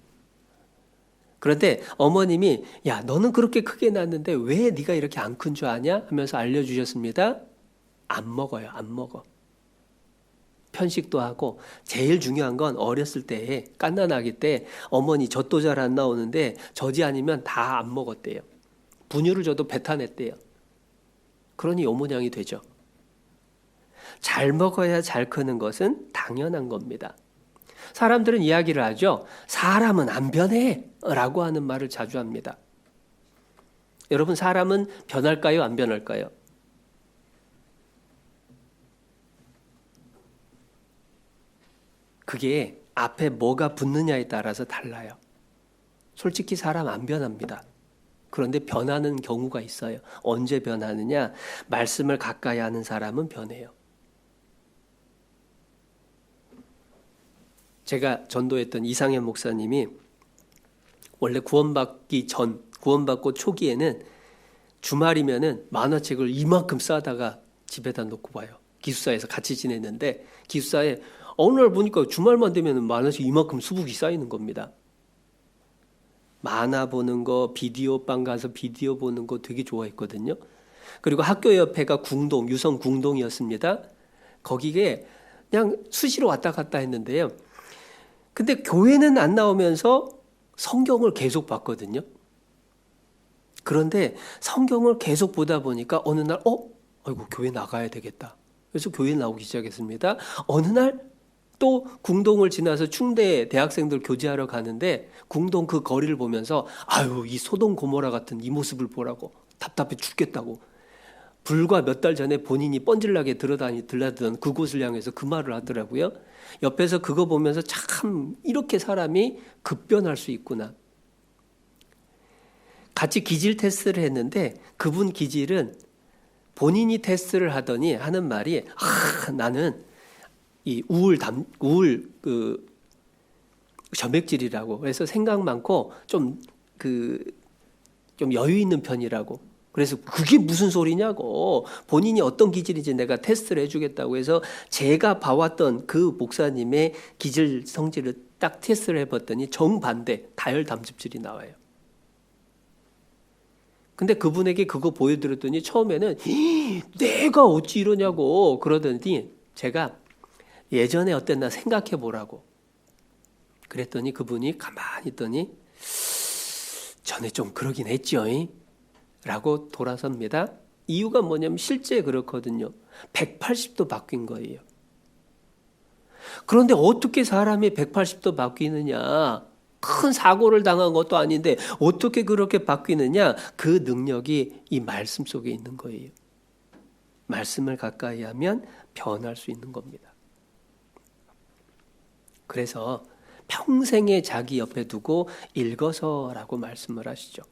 Speaker 1: 그런데 어머님이 야, 너는 그렇게 크게 났는데 왜 네가 이렇게 안 큰 줄 아냐? 하면서 알려주셨습니다. 안 먹어요. 안 먹어. 편식도 하고 제일 중요한 건 어렸을 때 갓난아기 때 어머니 젖도 잘 안 나오는데 젖이 아니면 다 안 먹었대요. 분유를 줘도 뱉어냈대요. 그러니 요 모양이 되죠. 잘 먹어야 잘 크는 것은 당연한 겁니다. 사람들은 이야기를 하죠. 사람은 안 변해 라고 하는 말을 자주 합니다. 여러분, 사람은 변할까요? 안 변할까요? 그게 앞에 뭐가 붙느냐에 따라서 달라요. 솔직히 사람 안 변합니다. 그런데 변하는 경우가 있어요. 언제 변하느냐? 말씀을 가까이 하는 사람은 변해요. 제가 전도했던 이상현 목사님이 원래 구원받고 초기에는 주말이면은 만화책을 이만큼 싸다가 집에다 놓고 봐요. 기숙사에서 같이 지냈는데 기숙사에 어느 날 보니까 주말만 되면 만화책 이만큼 수북이 쌓이는 겁니다. 만화 보는 거, 비디오방 가서 비디오 보는 거 되게 좋아했거든요. 그리고 학교 옆에가 궁동, 유성 궁동이었습니다. 거기에 그냥 수시로 왔다 갔다 했는데요. 근데 교회는 안 나오면서 성경을 계속 봤거든요. 그런데 성경을 계속 보다 보니까 어느 날 아이고 교회 나가야 되겠다. 그래서 교회 나오기 시작했습니다. 어느 날 또 궁동을 지나서 충대 대학생들 교제하러 가는데 궁동 그 거리를 보면서 아유 이 소돔 고모라 같은 이 모습을 보라고 답답해 죽겠다고 불과 몇 달 전에 본인이 뻔질나게 들라던 그곳을 향해서 그 말을 하더라고요. 옆에서 그거 보면서 참 이렇게 사람이 급변할 수 있구나. 같이 기질 테스트를 했는데 그분 기질은 본인이 테스트를 하더니 하는 말이 나는 이 우울 점액질이라고 그래서 생각 많고 좀 여유 있는 편이라고. 그래서 그게 무슨 소리냐고. 본인이 어떤 기질인지 내가 테스트를 해주겠다고 해서 제가 봐왔던 그 목사님의 기질 성질을 딱 테스트를 해봤더니 정반대 다혈담즙질이 나와요. 근데 그분에게 그거 보여드렸더니 처음에는 내가 어찌 이러냐고 그러더니 제가 예전에 어땠나 생각해 보라고 그랬더니 그분이 가만히 있더니 전에 좀 그러긴 했죠 라고 돌아섭니다. 이유가 뭐냐면 실제 그렇거든요. 180도 바뀐 거예요. 그런데 어떻게 사람이 180도 바뀌느냐? 큰 사고를 당한 것도 아닌데 어떻게 그렇게 바뀌느냐? 그 능력이 이 말씀 속에 있는 거예요. 말씀을 가까이 하면 변할 수 있는 겁니다. 그래서 평생에 자기 옆에 두고 읽어서라고 말씀을 하시죠.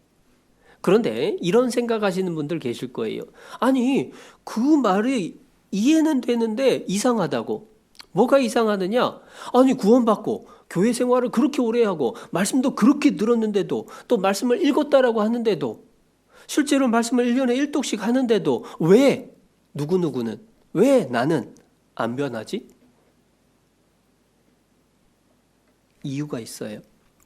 Speaker 1: 그런데 이런 생각하시는 분들 계실 거예요. 아니, 그 말이 이해는 되는데 이상하다고. 뭐가 이상하느냐? 아니, 구원받고 교회 생활을 그렇게 오래 하고 말씀도 그렇게 들었는데도, 또 말씀을 읽었다라고 하는데도, 실제로 말씀을 1년에 1독씩 하는데도 왜 누구누구는, 왜 나는 안 변하지? 이유가 있어요.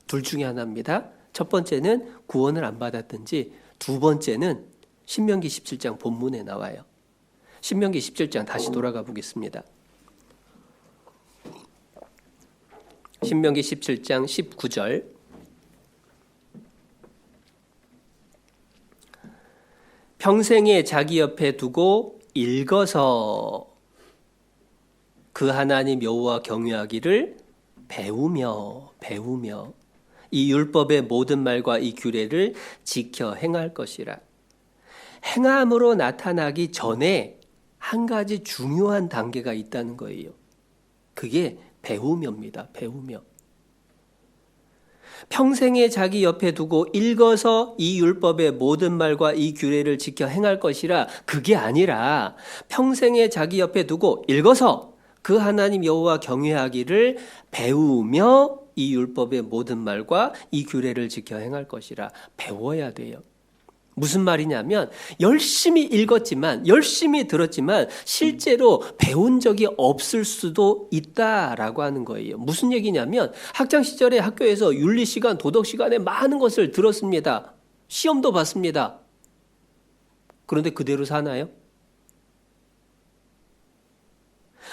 Speaker 1: 둘 중에 하나입니다. 첫 번째는 구원을 안 받았든지, 두 번째는 신명기 17장 본문에 나와요. 신명기 17장 다시 돌아가 보겠습니다. 신명기 17장 19절. 평생에 자기 옆에 두고 읽어서 그 하나님 여호와 경외하기를 배우며 이 율법의 모든 말과 이 규례를 지켜 행할 것이라. 행함으로 나타나기 전에 한 가지 중요한 단계가 있다는 거예요. 그게 배우며입니다. 배우며. 평생에 자기 옆에 두고 읽어서 이 율법의 모든 말과 이 규례를 지켜 행할 것이라. 그게 아니라 평생에 자기 옆에 두고 읽어서 그 하나님 여호와 경외하기를 배우며 이 율법의 모든 말과 이 규례를 지켜 행할 것이라. 배워야 돼요. 무슨 말이냐면 열심히 읽었지만, 열심히 들었지만 실제로 배운 적이 없을 수도 있다라고 하는 거예요. 무슨 얘기냐면 학창 시절에 학교에서 윤리 시간, 도덕 시간에 많은 것을 들었습니다. 시험도 봤습니다. 그런데 그대로 사나요?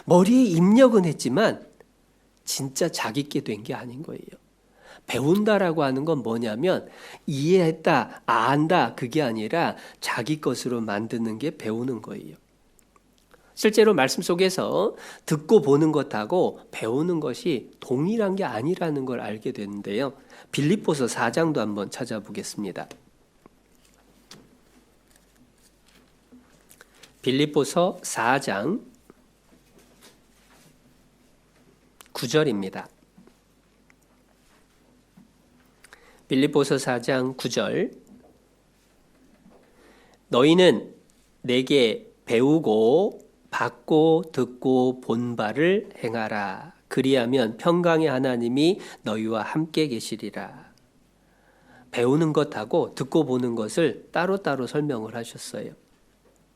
Speaker 1: 머리에 입력은 했지만 진짜 자기께 된 게 아닌 거예요. 배운다라고 하는 건 뭐냐면 이해했다, 안다, 그게 아니라 자기 것으로 만드는 게 배우는 거예요. 실제로 말씀 속에서 듣고 보는 것하고 배우는 것이 동일한 게 아니라는 걸 알게 되는데요. 빌립보서 4장도 한번 찾아보겠습니다. 빌립보서 4장 9절입니다. 빌립보서 4장 9절. 너희는 내게 배우고 받고 듣고 본 바를 행하라. 그리하면 평강의 하나님이 너희와 함께 계시리라. 배우는 것하고 듣고 보는 것을 따로따로 설명을 하셨어요.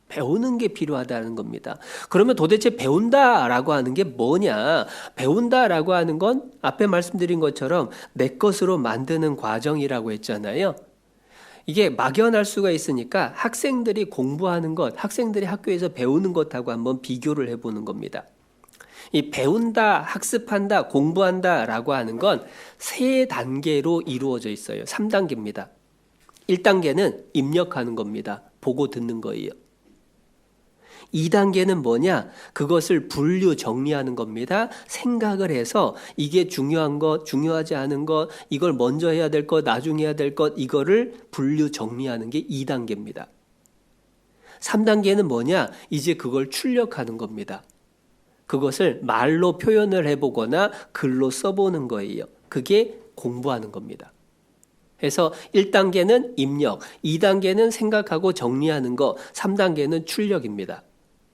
Speaker 1: 배우는 게 필요하다는 겁니다. 그러면 도대체 배운다라고 하는 게 뭐냐? 배운다라고 하는 건 앞에 말씀드린 것처럼 내 것으로 만드는 과정이라고 했잖아요. 이게 막연할 수가 있으니까 학생들이 공부하는 것, 학생들이 학교에서 배우는 것하고 한번 비교를 해보는 겁니다. 이 배운다, 학습한다, 공부한다라고 하는 건 세 단계로 이루어져 있어요. 3단계입니다. 1단계는 입력하는 겁니다. 보고 듣는 거예요. 2단계는 뭐냐? 그것을 분류 정리하는 겁니다. 생각을 해서 이게 중요한 것, 중요하지 않은 것, 이걸 먼저 해야 될 것, 나중에 해야 될 것, 이거를 분류 정리하는 게 2단계입니다. 3단계는 뭐냐? 이제 그걸 출력하는 겁니다. 그것을 말로 표현을 해보거나 글로 써보는 거예요. 그게 공부하는 겁니다. 그래서 1단계는 입력, 2단계는 생각하고 정리하는 것, 3단계는 출력입니다.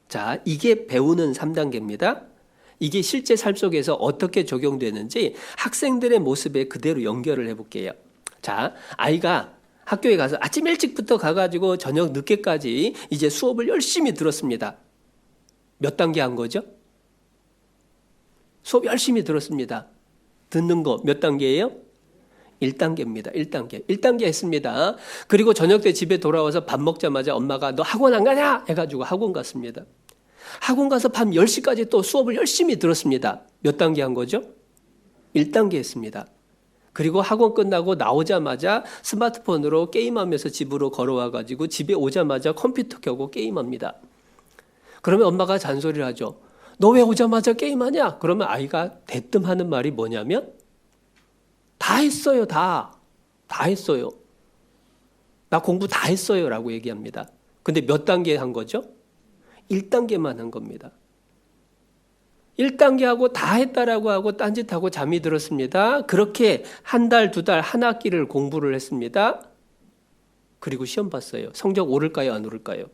Speaker 1: 자, 이게 배우는 3단계입니다. 이게 실제 삶 속에서 어떻게 적용되는지 학생들의 모습에 그대로 연결을 해볼게요. 자, 아이가 학교에 가서 아침 일찍부터 가가지고 저녁 늦게까지 이제 수업을 열심히 들었습니다. 몇 단계 한 거죠? 수업 열심히 들었습니다. 듣는 거 몇 단계예요? 1단계입니다. 1단계 했습니다. 그리고 저녁 때 집에 돌아와서 밥 먹자마자 엄마가 너 학원 안 가냐? 해가지고 학원 갔습니다. 학원 가서 밤 10시까지 또 수업을 열심히 들었습니다. 몇 단계 한 거죠? 1단계 했습니다. 그리고 학원 끝나고 나오자마자 스마트폰으로 게임하면서 집으로 걸어와가지고 집에 오자마자 컴퓨터 켜고 게임합니다. 그러면 엄마가 잔소리를 하죠. 너 왜 오자마자 게임하냐? 그러면 아이가 대뜸 하는 말이 뭐냐면
Speaker 2: 다 했어요. 다 했어요. 나 공부 다 했어요 라고 얘기합니다. 근데 몇 단계 한 거죠? 1단계만 한 겁니다. 1단계 하고 다 했다라고 하고 딴짓하고 잠이 들었습니다. 그렇게 한 달, 두 달, 한 학기를 공부를 했습니다. 그리고 시험 봤어요. 성적 오를까요? 안 오를까요?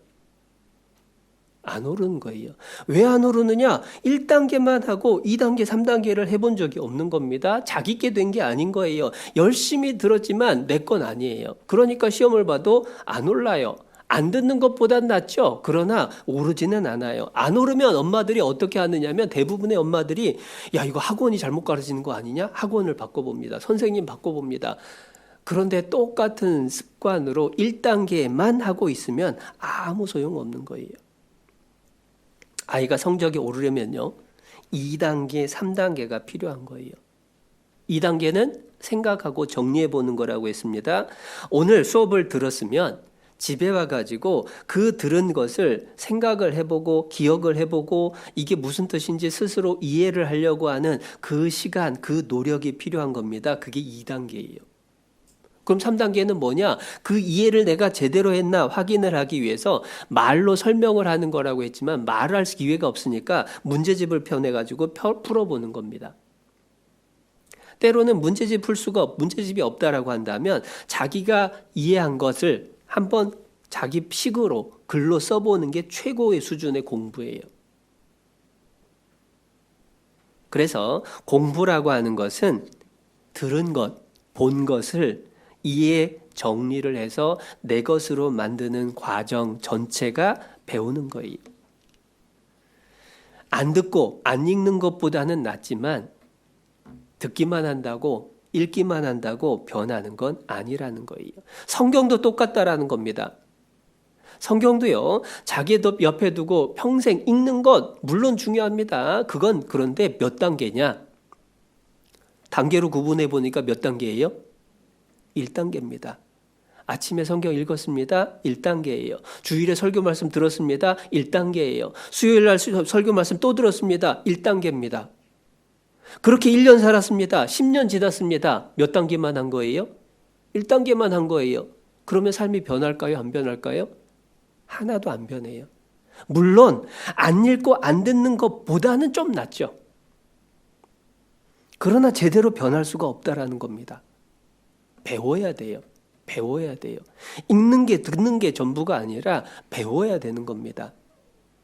Speaker 2: 안 오르는 거예요. 왜 안 오르느냐? 1단계만 하고 2단계, 3단계를 해본 적이 없는 겁니다. 자기께 된 게 아닌 거예요. 열심히 들었지만 내 건 아니에요. 그러니까 시험을 봐도 안 올라요. 안 듣는 것보단 낫죠. 그러나 오르지는 않아요. 안 오르면 엄마들이 어떻게 하느냐면 대부분의 엄마들이 야 이거 학원이 잘못 가르치는 거 아니냐? 학원을 바꿔봅니다. 선생님 바꿔봅니다. 그런데 똑같은 습관으로 1단계만 하고 있으면 아무 소용없는 거예요. 아이가 성적이 오르려면요. 2단계, 3단계가 필요한 거예요. 2단계는 생각하고 정리해 보는 거라고 했습니다. 오늘 수업을 들었으면 집에 와가지고 그 들은 것을 생각을 해보고 기억을 해보고 이게 무슨 뜻인지 스스로 이해를 하려고 하는 그 시간, 그 노력이 필요한 겁니다. 그게 2단계예요. 그럼 3단계는 뭐냐? 그 이해를 내가 제대로 했나 확인을 하기 위해서 말로 설명을 하는 거라고 했지만 말을 할 기회가 없으니까 문제집을 펴내가지고 풀어보는 겁니다. 때로는 문제집이 없다라고 한다면 자기가 이해한 것을 한번 자기 식으로 글로 써보는 게 최고의 수준의 공부예요. 그래서 공부라고 하는 것은 들은 것, 본 것을 이해 정리를 해서 내 것으로 만드는 과정 전체가 배우는 거예요. 안 듣고 안 읽는 것보다는 낫지만 듣기만 한다고 읽기만 한다고 변하는 건 아니라는 거예요. 성경도 똑같다라는 겁니다. 성경도요. 자기 옆에 두고 평생 읽는 것 물론 중요합니다. 그건 그런데 몇 단계냐? 단계로 구분해 보니까 몇 단계예요? 1단계입니다. 아침에 성경 읽었습니다. 1단계예요. 주일에 설교 말씀 들었습니다. 1단계예요. 수요일 날 설교 말씀 또 들었습니다. 1단계입니다. 그렇게 1년 살았습니다. 10년 지났습니다. 몇 단계만 한 거예요? 1단계만 한 거예요. 그러면 삶이 변할까요? 안 변할까요? 하나도 안 변해요. 물론 안 읽고 안 듣는 것보다는 좀 낫죠. 그러나 제대로 변할 수가 없다라는 겁니다. 배워야 돼요. 배워야 돼요. 읽는 게 듣는 게 전부가 아니라 배워야 되는 겁니다.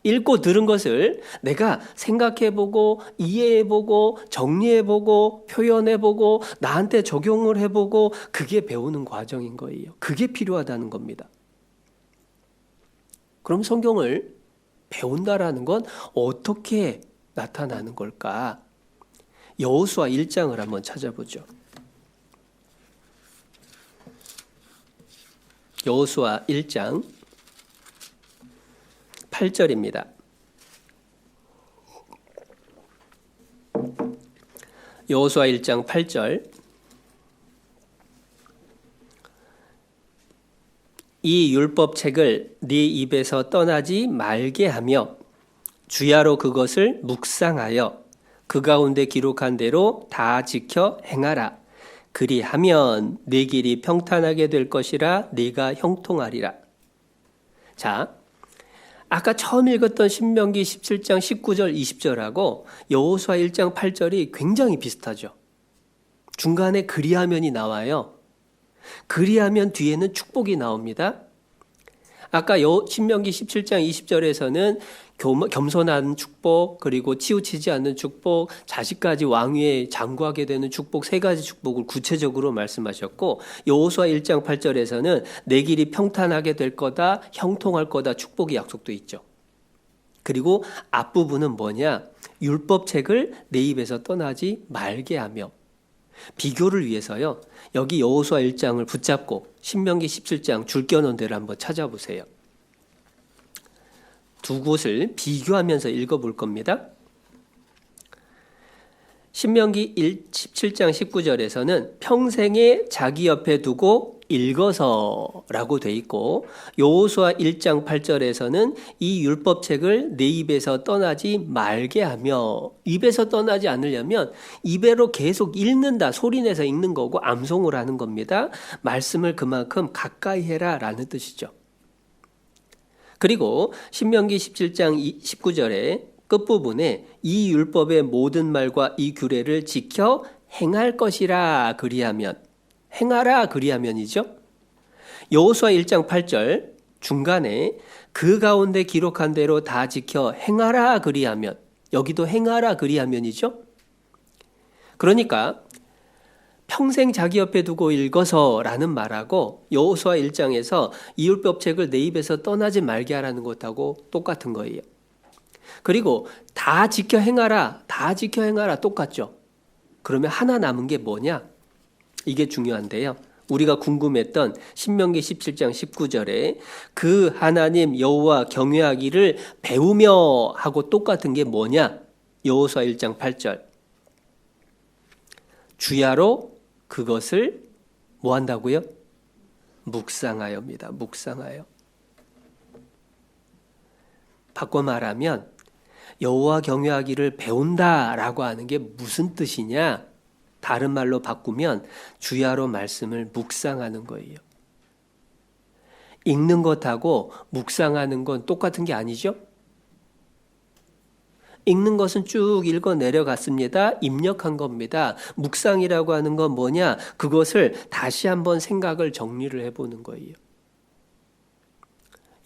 Speaker 2: 읽고 들은 것을 내가 생각해보고 이해해보고 정리해보고 표현해보고 나한테 적용을 해보고 그게 배우는 과정인 거예요. 그게 필요하다는 겁니다. 그럼 성경을 배운다라는 건 어떻게 나타나는 걸까? 여호수아 1장을 한번 찾아보죠. 여호수아 1장 8절입니다. 여호수아 1장 8절. 이 율법책을 네 입에서 떠나지 말게 하며 주야로 그것을 묵상하여 그 가운데 기록한 대로 다 지켜 행하라. 그리하면 네 길이 평탄하게 될 것이라 네가 형통하리라. 자, 아까 처음 읽었던 신명기 17장 19절 20절하고 여호수아 1장 8절이 굉장히 비슷하죠. 중간에 그리하면이 나와요. 그리하면 뒤에는 축복이 나옵니다. 아까 신명기 17장 20절에서는 겸손한 축복, 그리고 치우치지 않는 축복, 자식까지 왕위에 장구하게 되는 축복, 세 가지 축복을 구체적으로 말씀하셨고, 여호수아 1장 8절에서는 내 길이 평탄하게 될 거다, 형통할 거다 축복이 약속도 있죠. 그리고 앞부분은 뭐냐? 율법책을 내 입에서 떠나지 말게 하며, 비교를 위해서요. 여기 여호수아 1장을 붙잡고 신명기 17장 줄 껴놓은 데를 한번 찾아보세요. 두 곳을 비교하면서 읽어볼 겁니다. 신명기 17장 19절에서는 평생에 자기 옆에 두고 읽어서라고 돼 있고 여호수아 1장 8절에서는 이 율법책을 내 입에서 떠나지 말게 하며, 입에서 떠나지 않으려면 입으로 계속 읽는다, 소리내서 읽는 거고 암송을 하는 겁니다. 말씀을 그만큼 가까이 해라 라는 뜻이죠. 그리고 신명기 17장 19절에 끝부분에 이 율법의 모든 말과 이 규례를 지켜 행할 것이라 그리하면, 행하라 그리하면이죠. 여호수아 1장 8절 중간에 그 가운데 기록한 대로 다 지켜 행하라 그리하면, 여기도 행하라 그리하면이죠. 그러니까 평생 자기 옆에 두고 읽어서 라는 말하고 여호수아 1장에서 이 율법책을 내 입에서 떠나지 말게 하라는 것하고 똑같은 거예요. 그리고 다 지켜 행하라, 다 지켜 행하라 똑같죠. 그러면 하나 남은 게 뭐냐? 이게 중요한데요. 우리가 궁금했던 신명기 17장 19절에 그 하나님 여호와 경외하기를 배우며 하고 똑같은 게 뭐냐? 여호수아 1장 8절. 주야로 그것을 뭐 한다고요? 묵상하여입니다. 묵상하여. 바꿔 말하면 여호와 경외하기를 배운다라고 하는 게 무슨 뜻이냐? 다른 말로 바꾸면 주야로 말씀을 묵상하는 거예요. 읽는 것하고 묵상하는 건 똑같은 게 아니죠? 읽는 것은 쭉 읽어 내려갔습니다. 입력한 겁니다. 묵상이라고 하는 건 뭐냐? 그것을 다시 한번 생각을 정리를 해보는 거예요.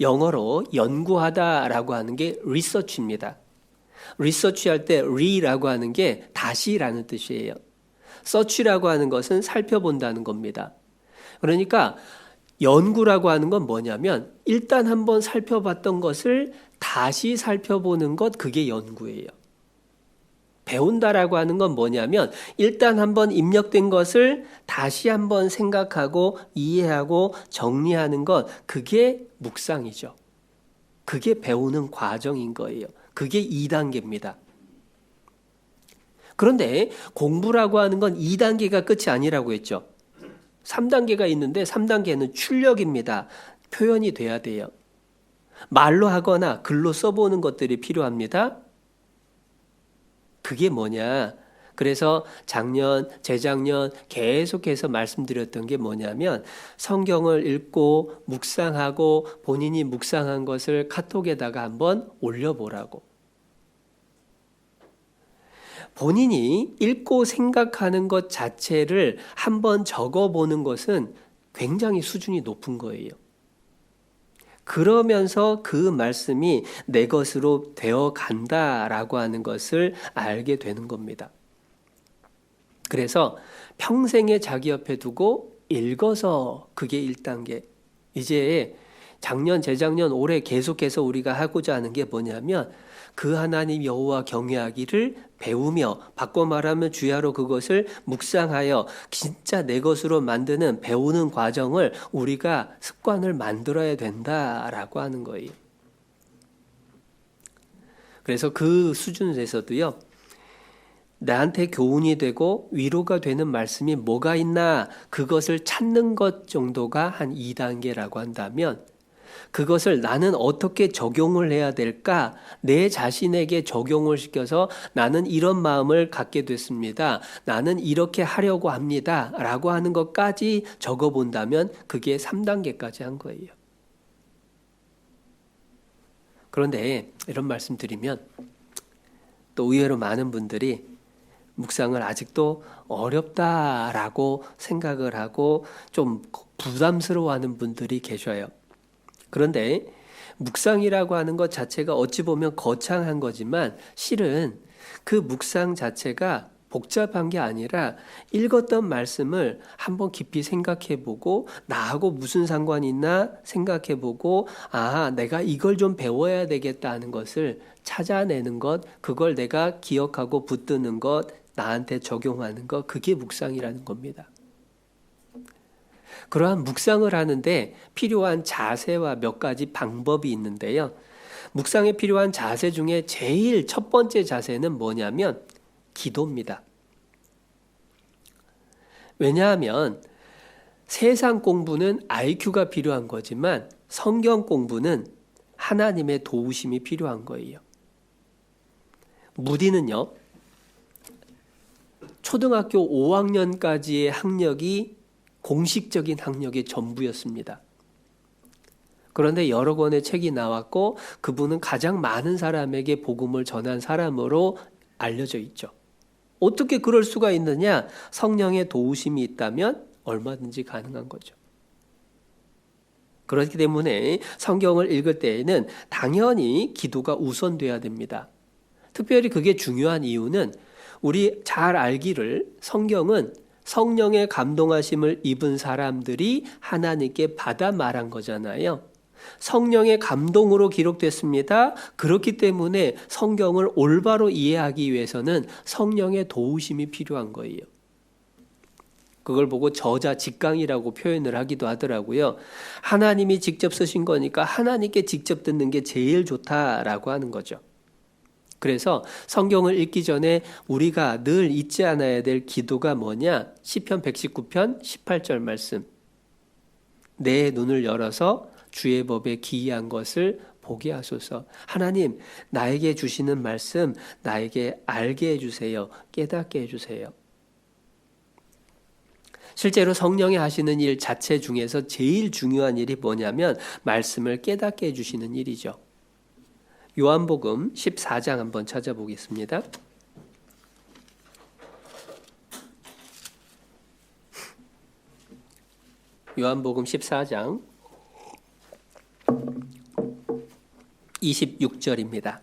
Speaker 2: 영어로 연구하다라고 하는 게 리서치입니다. 리서치할 때 re라고 하는 게 다시라는 뜻이에요. 서치라고 하는 것은 살펴본다는 겁니다. 그러니까 연구라고 하는 건 뭐냐면 일단 한번 살펴봤던 것을 다시 살펴보는 것, 그게 연구예요. 배운다라고 하는 건 뭐냐면 일단 한번 입력된 것을 다시 한번 생각하고 이해하고 정리하는 것, 그게 묵상이죠. 그게 배우는 과정인 거예요. 그게 2단계입니다. 그런데 공부라고 하는 건 2단계가 끝이 아니라고 했죠. 3단계가 있는데 3단계는 출력입니다. 표현이 돼야 돼요. 말로 하거나 글로 써보는 것들이 필요합니다. 그게 뭐냐? 그래서 작년, 재작년 계속해서 말씀드렸던 게 뭐냐면 성경을 읽고 묵상하고 본인이 묵상한 것을 카톡에다가 한번 올려보라고. 본인이 읽고 생각하는 것 자체를 한번 적어보는 것은 굉장히 수준이 높은 거예요. 그러면서 그 말씀이 내 것으로 되어 간다라고 하는 것을 알게 되는 겁니다. 그래서 평생에 자기 옆에 두고 읽어서, 그게 1단계. 이제 작년, 재작년, 올해 계속해서 우리가 하고자 하는 게 뭐냐면 그 하나님 여호와 경외하기를 배우며, 바꿔 말하면 주야로 그것을 묵상하여 진짜 내 것으로 만드는 배우는 과정을 우리가 습관을 만들어야 된다라고 하는 거예요. 그래서 그 수준에서도요, 나한테 교훈이 되고 위로가 되는 말씀이 뭐가 있나, 그것을 찾는 것 정도가 한 2단계라고 한다면 그것을 나는 어떻게 적용을 해야 될까? 내 자신에게 적용을 시켜서 나는 이런 마음을 갖게 됐습니다. 나는 이렇게 하려고 합니다. 라고 하는 것까지 적어본다면 그게 3단계까지 한 거예요. 그런데 이런 말씀 드리면 또 의외로 많은 분들이 묵상을 아직도 어렵다라고 생각을 하고 좀 부담스러워하는 분들이 계셔요. 그런데 묵상이라고 하는 것 자체가 어찌 보면 거창한 거지만 실은 그 묵상 자체가 복잡한 게 아니라 읽었던 말씀을 한번 깊이 생각해보고 나하고 무슨 상관이 있나 생각해보고 내가 이걸 좀 배워야 되겠다 하는 것을 찾아내는 것, 그걸 내가 기억하고 붙드는 것, 나한테 적용하는 것, 그게 묵상이라는 겁니다. 그러한 묵상을 하는데 필요한 자세와 몇 가지 방법이 있는데요. 묵상에 필요한 자세 중에 제일 첫 번째 자세는 뭐냐면 기도입니다. 왜냐하면 세상 공부는 IQ가 필요한 거지만 성경 공부는 하나님의 도우심이 필요한 거예요. 무디는요, 초등학교 5학년까지의 학력이 공식적인 학력의 전부였습니다. 그런데 여러 권의 책이 나왔고 그분은 가장 많은 사람에게 복음을 전한 사람으로 알려져 있죠. 어떻게 그럴 수가 있느냐? 성령의 도우심이 있다면 얼마든지 가능한 거죠. 그렇기 때문에 성경을 읽을 때에는 당연히 기도가 우선돼야 됩니다. 특별히 그게 중요한 이유는 우리 잘 알기를 성경은 성령의 감동하심을 입은 사람들이 하나님께 받아 말한 거잖아요. 성령의 감동으로 기록됐습니다. 그렇기 때문에 성경을 올바로 이해하기 위해서는 성령의 도우심이 필요한 거예요. 그걸 보고 저자 직강이라고 표현을 하기도 하더라고요. 하나님이 직접 쓰신 거니까 하나님께 직접 듣는 게 제일 좋다라고 하는 거죠. 그래서 성경을 읽기 전에 우리가 늘 잊지 않아야 될 기도가 뭐냐? 시편 119편 18절 말씀. 내 눈을 열어서 주의 법에 기이한 것을 보게 하소서. 하나님, 나에게 주시는 말씀 나에게 알게 해주세요. 깨닫게 해주세요. 실제로 성령이 하시는 일 자체 중에서 제일 중요한 일이 뭐냐면 말씀을 깨닫게 해주시는 일이죠. 요한복음 14장 한번 찾아보겠습니다. 요한복음 14장 26절입니다.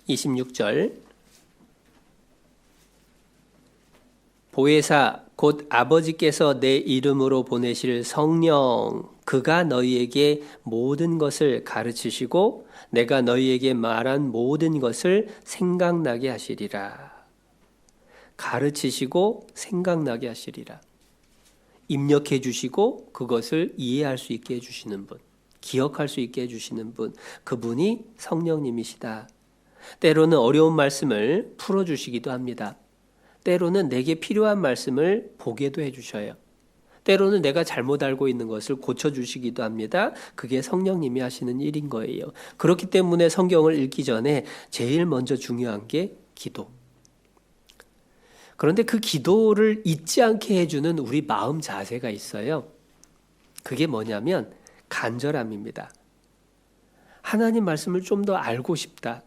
Speaker 2: 26절 보혜사 곧 아버지께서 내 이름으로 보내실 성령 그가 너희에게 모든 것을 가르치시고 내가 너희에게 말한 모든 것을 생각나게 하시리라. 가르치시고 생각나게 하시리라. 입력해 주시고 그것을 이해할 수 있게 해주시는 분, 기억할 수 있게 해주시는 분, 그분이 성령님이시다. 때로는 어려운 말씀을 풀어주시기도 합니다. 때로는 내게 필요한 말씀을 보게도 해주셔요. 때로는 내가 잘못 알고 있는 것을 고쳐주시기도 합니다. 그게 성령님이 하시는 일인 거예요. 그렇기 때문에 성경을 읽기 전에 제일 먼저 중요한 게 기도. 그런데 그 기도를 잊지 않게 해주는 우리 마음 자세가 있어요. 그게 뭐냐면 간절함입니다. 하나님 말씀을 좀 더 알고 싶다.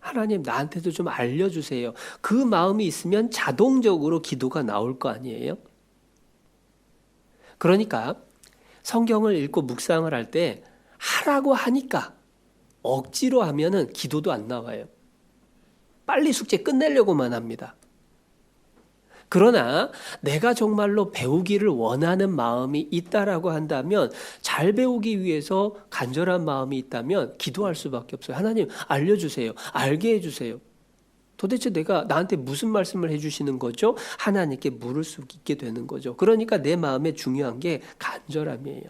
Speaker 2: 하나님 나한테도 좀 알려주세요. 그 마음이 있으면 자동적으로 기도가 나올 거 아니에요? 그러니까 성경을 읽고 묵상을 할 때 하라고 하니까 억지로 하면은 기도도 안 나와요. 빨리 숙제 끝내려고만 합니다. 그러나 내가 정말로 배우기를 원하는 마음이 있다라고 한다면 잘 배우기 위해서 간절한 마음이 있다면 기도할 수밖에 없어요. 하나님 알려주세요. 알게 해주세요. 도대체 나한테 무슨 말씀을 해주시는 거죠? 하나님께 물을 수 있게 되는 거죠. 그러니까 내 마음에 중요한 게 간절함이에요.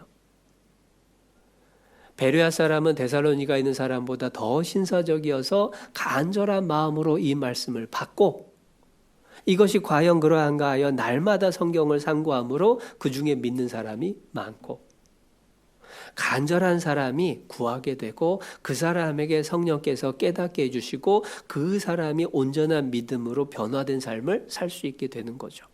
Speaker 2: 베레아 사람은 데살로니가 있는 사람보다 더 신사적이어서 간절한 마음으로 이 말씀을 받고 이것이 과연 그러한가 하여 날마다 성경을 상고함으로 그 중에 믿는 사람이 많고 간절한 사람이 구하게 되고 그 사람에게 성령께서 깨닫게 해주시고 그 사람이 온전한 믿음으로 변화된 삶을 살 수 있게 되는 거죠.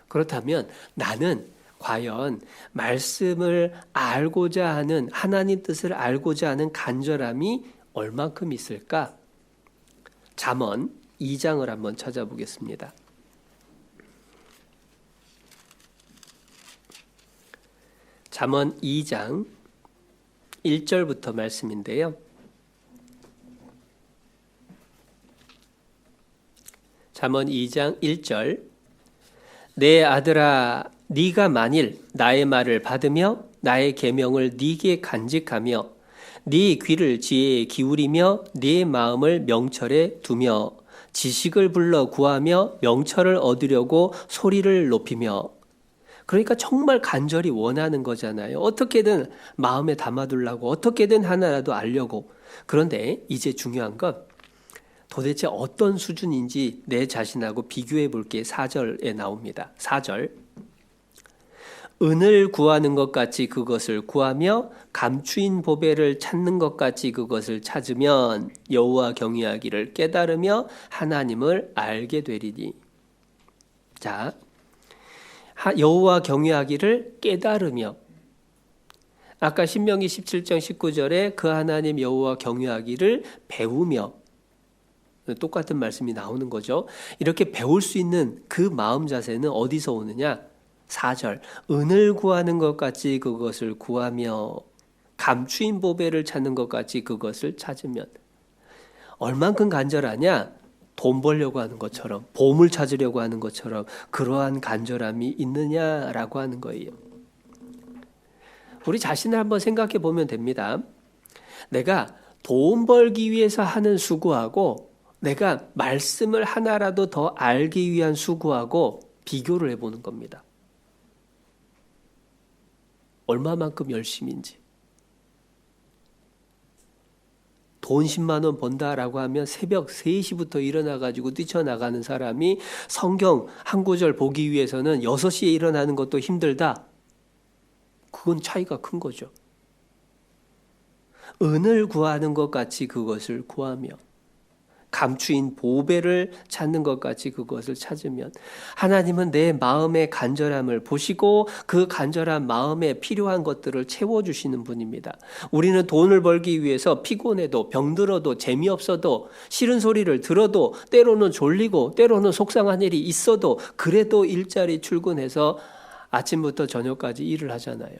Speaker 2: 그렇다면 나는 과연 말씀을 알고자 하는 하나님 뜻을 알고자 하는 간절함이 얼만큼 있을까? 잠언 2장을 한번 찾아보겠습니다. 잠언 2장 1절부터 말씀인데요. 잠언 2장 1절 내 아들아 네가 만일 나의 말을 받으며 나의 계명을 네게 간직하며 네 귀를 지혜에 기울이며 네 마음을 명철에 두며 지식을 불러 구하며 명철을 얻으려고 소리를 높이며 그러니까 정말 간절히 원하는 거잖아요. 어떻게든 마음에 담아두려고 어떻게든 하나라도 알려고. 그런데 이제 중요한 건 도대체 어떤 수준인지 내 자신하고 비교해 볼게 4절에 나옵니다. 4절. 은을 구하는 것 같이 그것을 구하며 감추인 보배를 찾는 것 같이 그것을 찾으면 여호와 경외하기를 깨달으며 하나님을 알게 되리니. 자, 여호와 경외하기를 깨달으며, 아까 신명기 17장 19절에 그 하나님 여호와 경외하기를 배우며, 똑같은 말씀이 나오는 거죠. 이렇게 배울 수 있는 그 마음 자세는 어디서 오느냐? 4절. 은을 구하는 것 같이 그것을 구하며 감추인 보배를 찾는 것 같이 그것을 찾으면. 얼만큼 간절하냐? 돈 벌려고 하는 것처럼, 보물 찾으려고 하는 것처럼 그러한 간절함이 있느냐라고 하는 거예요. 우리 자신을 한번 생각해 보면 됩니다. 내가 돈 벌기 위해서 하는 수고하고 내가 말씀을 하나라도 더 알기 위한 수고하고 비교를 해보는 겁니다. 얼마만큼 열심인지. 돈 10만 원 번다라고 하면 새벽 3시부터 일어나가지고 뛰쳐나가는 사람이 성경 한 구절 보기 위해서는 6시에 일어나는 것도 힘들다. 그건 차이가 큰 거죠. 은을 구하는 것 같이 그것을 구하며 감추인 보배를 찾는 것 같이 그것을 찾으면 하나님은 내 마음의 간절함을 보시고 그 간절한 마음에 필요한 것들을 채워주시는 분입니다. 우리는 돈을 벌기 위해서 피곤해도 병들어도 재미없어도 싫은 소리를 들어도 때로는 졸리고 때로는 속상한 일이 있어도 그래도 일자리 출근해서 아침부터 저녁까지 일을 하잖아요.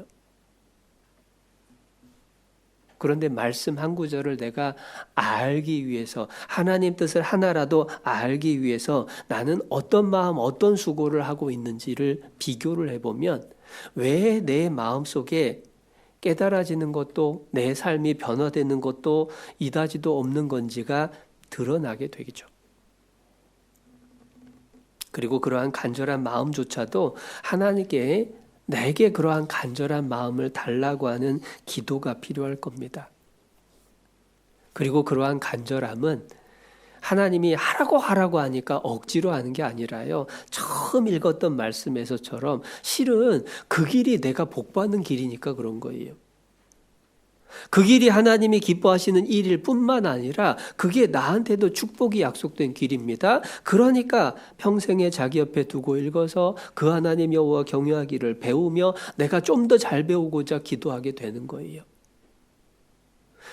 Speaker 2: 그런데 말씀 한 구절을 내가 알기 위해서, 하나님 뜻을 하나라도 알기 위해서 나는 어떤 마음, 어떤 수고를 하고 있는지를 비교를 해보면 왜 내 마음속에 깨달아지는 것도 내 삶이 변화되는 것도 이다지도 없는 건지가 드러나게 되겠죠. 그리고 그러한 간절한 마음조차도 하나님께 내게 그러한 간절한 마음을 달라고 하는 기도가 필요할 겁니다. 그리고 그러한 간절함은 하나님이 하라고 하니까 억지로 하는 게 아니라요. 처음 읽었던 말씀에서처럼 실은 그 길이 내가 복받는 길이니까 그런 거예요. 그 길이 하나님이 기뻐하시는 일일 뿐만 아니라 그게 나한테도 축복이 약속된 길입니다. 그러니까 평생에 자기 옆에 두고 읽어서 그 하나님 여호와 경외하기를 배우며 내가 좀 더 잘 배우고자 기도하게 되는 거예요.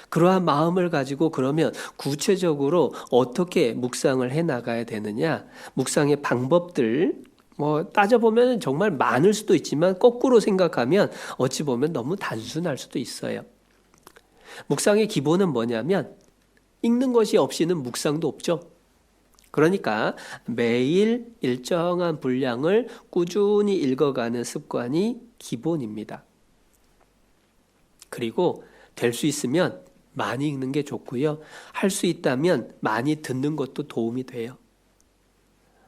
Speaker 2: 그러한 마음을 가지고 그러면 구체적으로 어떻게 묵상을 해 나가야 되느냐? 묵상의 방법들 따져보면 정말 많을 수도 있지만 거꾸로 생각하면 어찌 보면 너무 단순할 수도 있어요. 묵상의 기본은 뭐냐면 읽는 것이 없이는 묵상도 없죠. 그러니까 매일 일정한 분량을 꾸준히 읽어가는 습관이 기본입니다. 그리고 될 수 있으면 많이 읽는 게 좋고요. 할 수 있다면 많이 듣는 것도 도움이 돼요.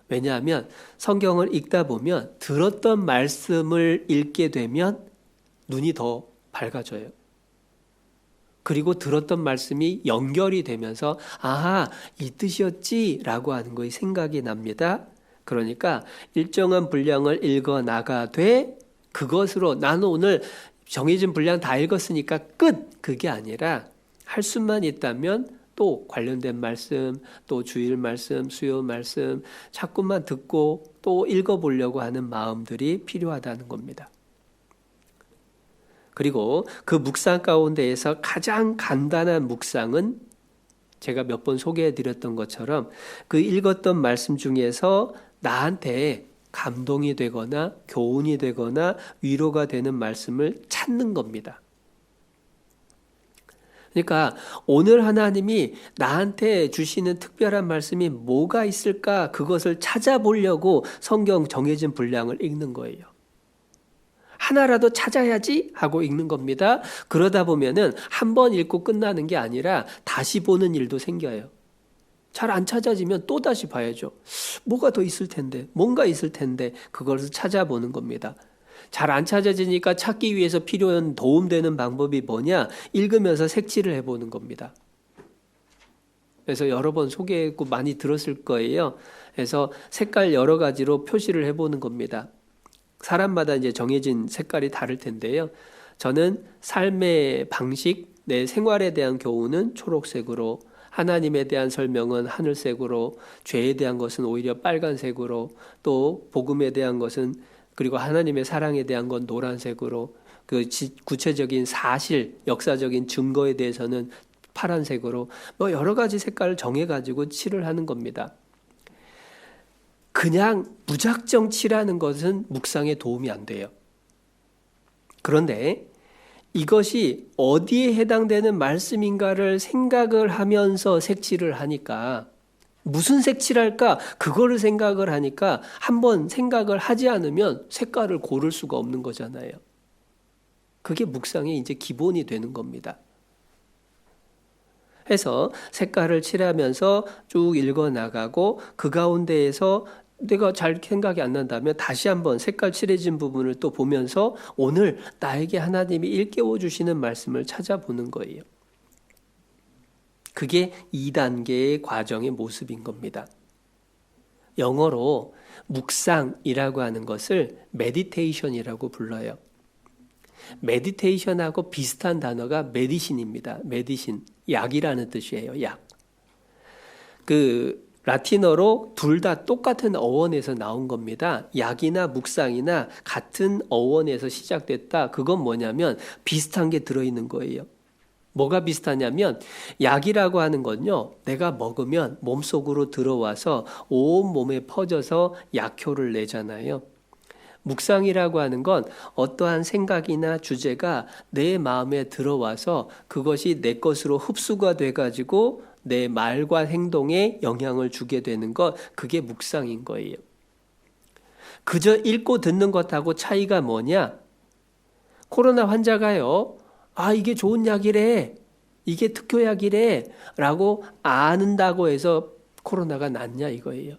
Speaker 2: 왜냐하면 성경을 읽다 보면 들었던 말씀을 읽게 되면 눈이 더 밝아져요. 그리고 들었던 말씀이 연결이 되면서 아하, 이 뜻이었지라고 하는 것이 생각이 납니다. 그러니까 일정한 분량을 읽어 나가되 그것으로 나는 오늘 정해진 분량 다 읽었으니까 끝! 그게 아니라 할 수만 있다면 또 관련된 말씀, 또 주일 말씀, 수요 말씀 자꾸만 듣고 또 읽어보려고 하는 마음들이 필요하다는 겁니다. 그리고 그 묵상 가운데에서 가장 간단한 묵상은 제가 몇 번 소개해드렸던 것처럼 그 읽었던 말씀 중에서 나한테 감동이 되거나 교훈이 되거나 위로가 되는 말씀을 찾는 겁니다. 그러니까 오늘 하나님이 나한테 주시는 특별한 말씀이 뭐가 있을까 그것을 찾아보려고 성경 정해진 분량을 읽는 거예요. 하나라도 찾아야지 하고 읽는 겁니다. 그러다 보면은 한 번 읽고 끝나는 게 아니라 다시 보는 일도 생겨요. 잘 안 찾아지면 또 다시 봐야죠. 뭐가 더 있을 텐데, 뭔가 있을 텐데 그것을 찾아보는 겁니다. 잘 안 찾아지니까 찾기 위해서 필요한 도움되는 방법이 뭐냐? 읽으면서 색칠을 해보는 겁니다. 그래서 여러 번 소개했고 많이 들었을 거예요. 그래서 색깔 여러 가지로 표시를 해보는 겁니다. 사람마다 이제 정해진 색깔이 다를 텐데요. 저는 삶의 방식, 내 생활에 대한 교훈은 초록색으로, 하나님에 대한 설명은 하늘색으로, 죄에 대한 것은 오히려 빨간색으로, 또 복음에 대한 것은, 그리고 하나님의 사랑에 대한 건 노란색으로, 그 구체적인 사실, 역사적인 증거에 대해서는 파란색으로, 뭐 여러 가지 색깔을 정해가지고 칠을 하는 겁니다. 그냥 무작정 칠하는 것은 묵상에 도움이 안 돼요. 그런데 이것이 어디에 해당되는 말씀인가를 생각을 하면서 색칠을 하니까, 무슨 색칠할까? 그거를 생각을 하니까 한번 생각을 하지 않으면 색깔을 고를 수가 없는 거잖아요. 그게 묵상의 이제 기본이 되는 겁니다. 해서 색깔을 칠하면서 쭉 읽어나가고 그 가운데에서 내가 잘 생각이 안 난다면 다시 한번 색깔 칠해진 부분을 또 보면서 오늘 나에게 하나님이 일깨워 주시는 말씀을 찾아보는 거예요. 그게 2단계의 과정의 모습인 겁니다. 영어로 묵상이라고 하는 것을 메디테이션이라고 불러요. 메디테이션하고 비슷한 단어가 메디신입니다. 메디신, 약이라는 뜻이에요. 약. 라틴어로 둘 다 똑같은 어원에서 나온 겁니다. 약이나 묵상이나 같은 어원에서 시작됐다. 그건 뭐냐면 비슷한 게 들어있는 거예요. 뭐가 비슷하냐면 약이라고 하는 건요, 내가 먹으면 몸속으로 들어와서 온 몸에 퍼져서 약효를 내잖아요. 묵상이라고 하는 건 어떠한 생각이나 주제가 내 마음에 들어와서 그것이 내 것으로 흡수가 돼가지고 내 말과 행동에 영향을 주게 되는 것, 그게 묵상인 거예요. 그저 읽고 듣는 것하고 차이가 뭐냐? 코로나 환자가요, 이게 좋은 약이래, 이게 특효약이래 라고 아는다고 해서 코로나가 낫냐 이거예요.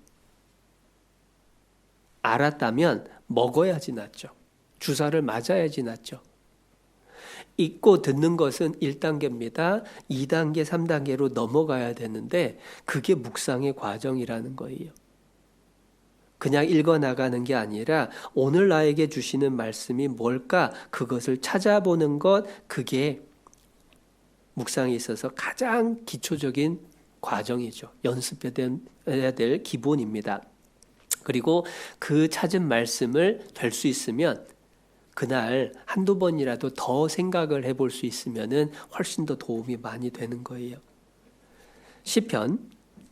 Speaker 2: 알았다면 먹어야지 낫죠. 주사를 맞아야지 낫죠. 읽고 듣는 것은 1단계입니다. 2단계, 3단계로 넘어가야 되는데 그게 묵상의 과정이라는 거예요. 그냥 읽어나가는 게 아니라 오늘 나에게 주시는 말씀이 뭘까? 그것을 찾아보는 것, 그게 묵상에 있어서 가장 기초적인 과정이죠. 연습해야 될 기본입니다. 그리고 그 찾은 말씀을 될 수 있으면 그날 한두 번이라도 더 생각을 해볼 수 있으면은 훨씬 더 도움이 많이 되는 거예요. 시편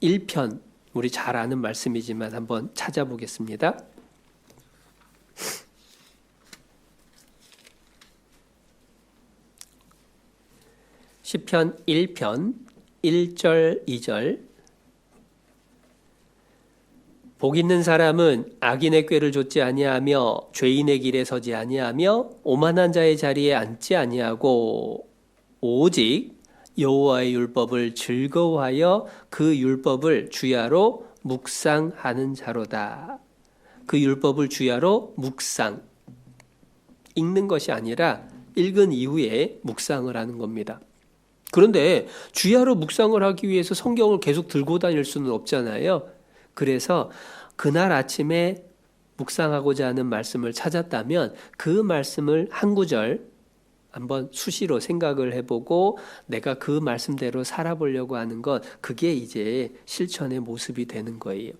Speaker 2: 1편, 우리 잘 아는 말씀이지만 한번 찾아보겠습니다. 시편 1편 1절 2절. 복 있는 사람은 악인의 꾀를 좇지 아니하며 죄인의 길에 서지 아니하며 오만한 자의 자리에 앉지 아니하고 오직 여호와의 율법을 즐거워하여 그 율법을 주야로 묵상하는 자로다. 그 율법을 주야로 묵상. 읽는 것이 아니라 읽은 이후에 묵상을 하는 겁니다. 그런데 주야로 묵상을 하기 위해서 성경을 계속 들고 다닐 수는 없잖아요. 그래서 그날 아침에 묵상하고자 하는 말씀을 찾았다면 그 말씀을 한 구절 한번 수시로 생각을 해보고 내가 그 말씀대로 살아보려고 하는 것, 그게 이제 실천의 모습이 되는 거예요.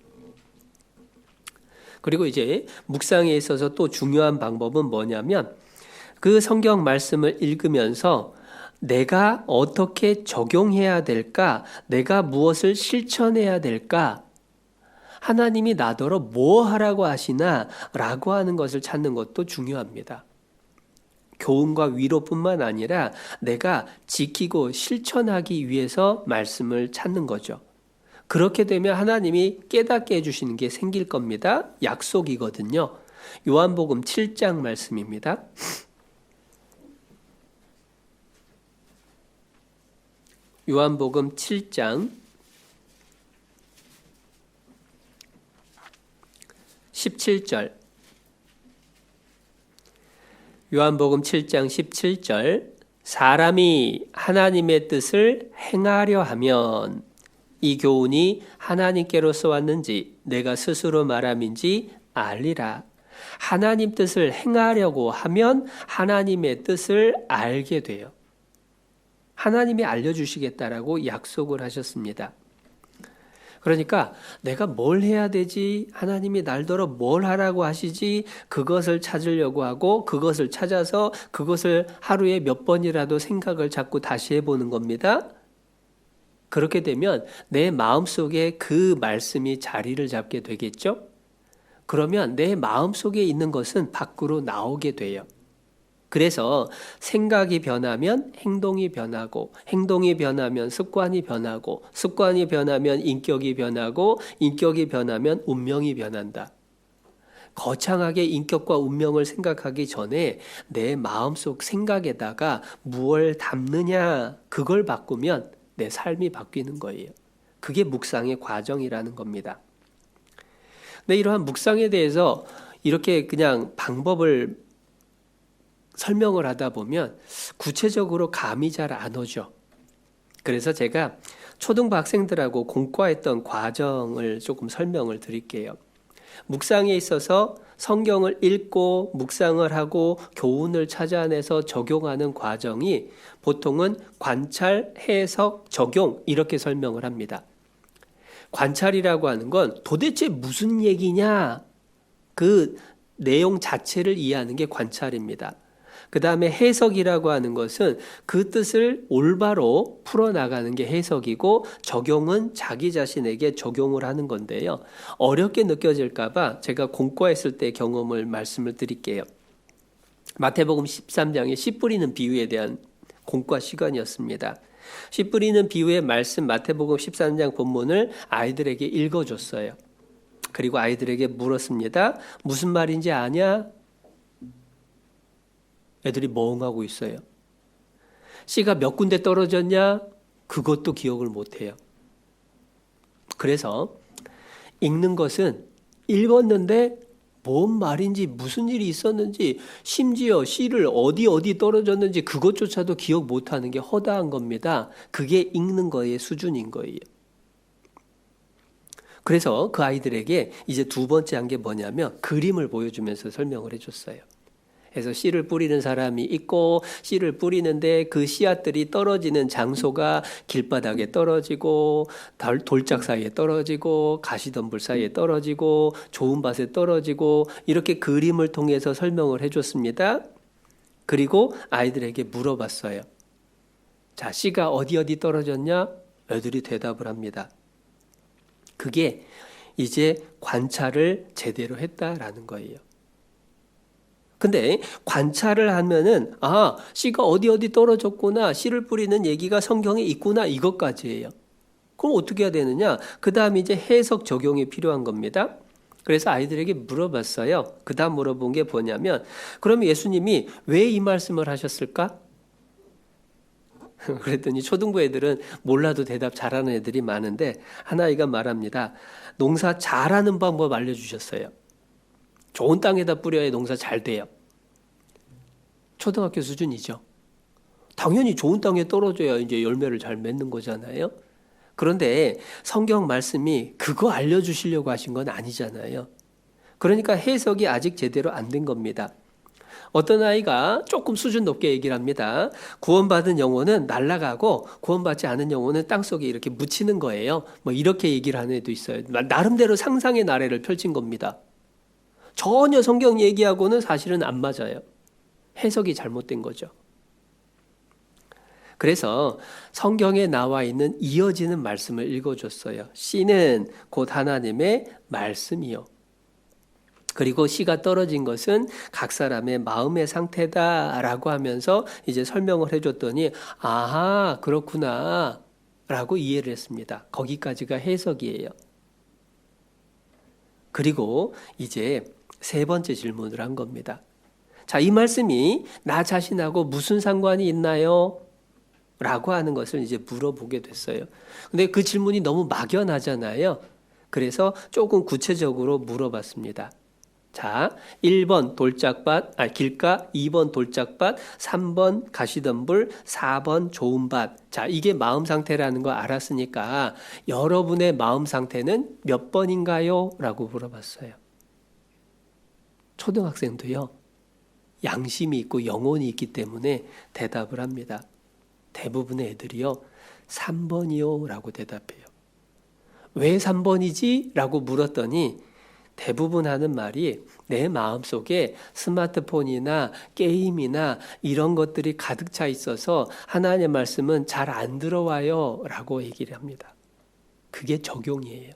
Speaker 2: 그리고 이제 묵상에 있어서 또 중요한 방법은 뭐냐면 그 성경 말씀을 읽으면서 내가 어떻게 적용해야 될까? 내가 무엇을 실천해야 될까? 하나님이 나더러 뭐 하라고 하시나? 라고 하는 것을 찾는 것도 중요합니다. 교훈과 위로뿐만 아니라 내가 지키고 실천하기 위해서 말씀을 찾는 거죠. 그렇게 되면 하나님이 깨닫게 해주시는 게 생길 겁니다. 약속이거든요. 요한복음 7장 말씀입니다. 요한복음 7장 17절. 요한복음 7장 17절. 사람이 하나님의 뜻을 행하려 하면 이 교훈이 하나님께로서 왔는지 내가 스스로 말함인지 알리라. 하나님 뜻을 행하려고 하면 하나님의 뜻을 알게 돼요. 하나님이 알려주시겠다라고 약속을 하셨습니다. 그러니까 내가 뭘 해야 되지? 하나님이 날더러 뭘 하라고 하시지? 그것을 찾으려고 하고 그것을 찾아서 그것을 하루에 몇 번이라도 생각을 자꾸 다시 해보는 겁니다. 그렇게 되면 내 마음속에 그 말씀이 자리를 잡게 되겠죠? 그러면 내 마음속에 있는 것은 밖으로 나오게 돼요. 그래서 생각이 변하면 행동이 변하고, 행동이 변하면 습관이 변하고, 습관이 변하면 인격이 변하고, 인격이 변하면 운명이 변한다. 거창하게 인격과 운명을 생각하기 전에 내 마음속 생각에다가 무엇을 담느냐, 그걸 바꾸면 내 삶이 바뀌는 거예요. 그게 묵상의 과정이라는 겁니다. 근데 이러한 묵상에 대해서 이렇게 그냥 방법을 설명을 하다 보면 구체적으로 감이 잘 안 오죠. 그래서 제가 초등부 학생들하고 공과했던 과정을 조금 설명을 드릴게요. 묵상에 있어서 성경을 읽고 묵상을 하고 교훈을 찾아내서 적용하는 과정이 보통은 관찰, 해석, 적용 이렇게 설명을 합니다. 관찰이라고 하는 건 도대체 무슨 얘기냐? 그 내용 자체를 이해하는 게 관찰입니다. 그 다음에 해석이라고 하는 것은 그 뜻을 올바로 풀어나가는 게 해석이고 적용은 자기 자신에게 적용을 하는 건데요. 어렵게 느껴질까봐 제가 공과했을 때 경험을 말씀을 드릴게요. 마태복음 13장의 씨 뿌리는 비유에 대한 공과 시간이었습니다. 씨 뿌리는 비유의 말씀 마태복음 13장 본문을 아이들에게 읽어줬어요. 그리고 아이들에게 물었습니다. 무슨 말인지 아냐? 애들이 멍하고 있어요. 씨가 몇 군데 떨어졌냐? 그것도 기억을 못해요. 그래서 읽는 것은 읽었는데 뭔 말인지 무슨 일이 있었는지 심지어 씨를 어디 떨어졌는지 그것조차도 기억 못하는 게 허다한 겁니다. 그게 읽는 거의 수준인 거예요. 그래서 그 아이들에게 이제 두 번째 한 게 뭐냐면 그림을 보여주면서 설명을 해줬어요. 그래서 씨를 뿌리는 사람이 있고 씨를 뿌리는데 그 씨앗들이 떨어지는 장소가 길바닥에 떨어지고 돌짝 사이에 떨어지고 가시덤불 사이에 떨어지고 좋은 밭에 떨어지고 이렇게 그림을 통해서 설명을 해줬습니다. 그리고 아이들에게 물어봤어요. 자, 씨가 어디 떨어졌냐? 애들이 대답을 합니다. 그게 이제 관찰을 제대로 했다라는 거예요. 근데 관찰을 하면은 씨가 어디 떨어졌구나, 씨를 뿌리는 얘기가 성경에 있구나 이것까지예요. 그럼 어떻게 해야 되느냐? 그 다음 이제 해석 적용이 필요한 겁니다. 그래서 아이들에게 물어봤어요. 그 다음 물어본 게 뭐냐면 그럼 예수님이 왜 이 말씀을 하셨을까? 그랬더니 초등부 애들은 몰라도 대답 잘하는 애들이 많은데 한 아이가 말합니다. 농사 잘하는 방법 알려주셨어요. 좋은 땅에다 뿌려야 농사 잘 돼요. 초등학교 수준이죠. 당연히 좋은 땅에 떨어져야 이제 열매를 잘 맺는 거잖아요. 그런데 성경 말씀이 그거 알려주시려고 하신 건 아니잖아요. 그러니까 해석이 아직 제대로 안 된 겁니다. 어떤 아이가 조금 수준 높게 얘기를 합니다. 구원받은 영혼은 날아가고 구원받지 않은 영혼은 땅속에 이렇게 묻히는 거예요. 뭐 이렇게 얘기를 하는 애도 있어요. 나름대로 상상의 나래를 펼친 겁니다. 전혀 성경 얘기하고는 사실은 안 맞아요. 해석이 잘못된 거죠. 그래서 성경에 나와 있는 이어지는 말씀을 읽어줬어요. 씨는 곧 하나님의 말씀이요. 그리고 씨가 떨어진 것은 각 사람의 마음의 상태다라고 하면서 이제 설명을 해줬더니 아하 그렇구나 라고 이해를 했습니다. 거기까지가 해석이에요. 그리고 이제 세 번째 질문을 한 겁니다. 자, 이 말씀이 나 자신하고 무슨 상관이 있나요? 라고 하는 것을 이제 물어보게 됐어요. 근데 그 질문이 너무 막연하잖아요. 그래서 조금 구체적으로 물어봤습니다. 자, 1번 길가, 2번 돌짝밭, 3번 가시덤불, 4번 좋은 밭. 자, 이게 마음 상태라는 거 알았으니까 여러분의 마음 상태는 몇 번인가요? 라고 물어봤어요. 초등학생도요, 양심이 있고 영혼이 있기 때문에 대답을 합니다. 대부분의 애들이요, 3번이요 라고 대답해요. 왜 3번이지? 라고 물었더니 대부분 하는 말이 내 마음속에 스마트폰이나 게임이나 이런 것들이 가득 차 있어서 하나님의 말씀은 잘 안 들어와요 라고 얘기를 합니다. 그게 적용이에요.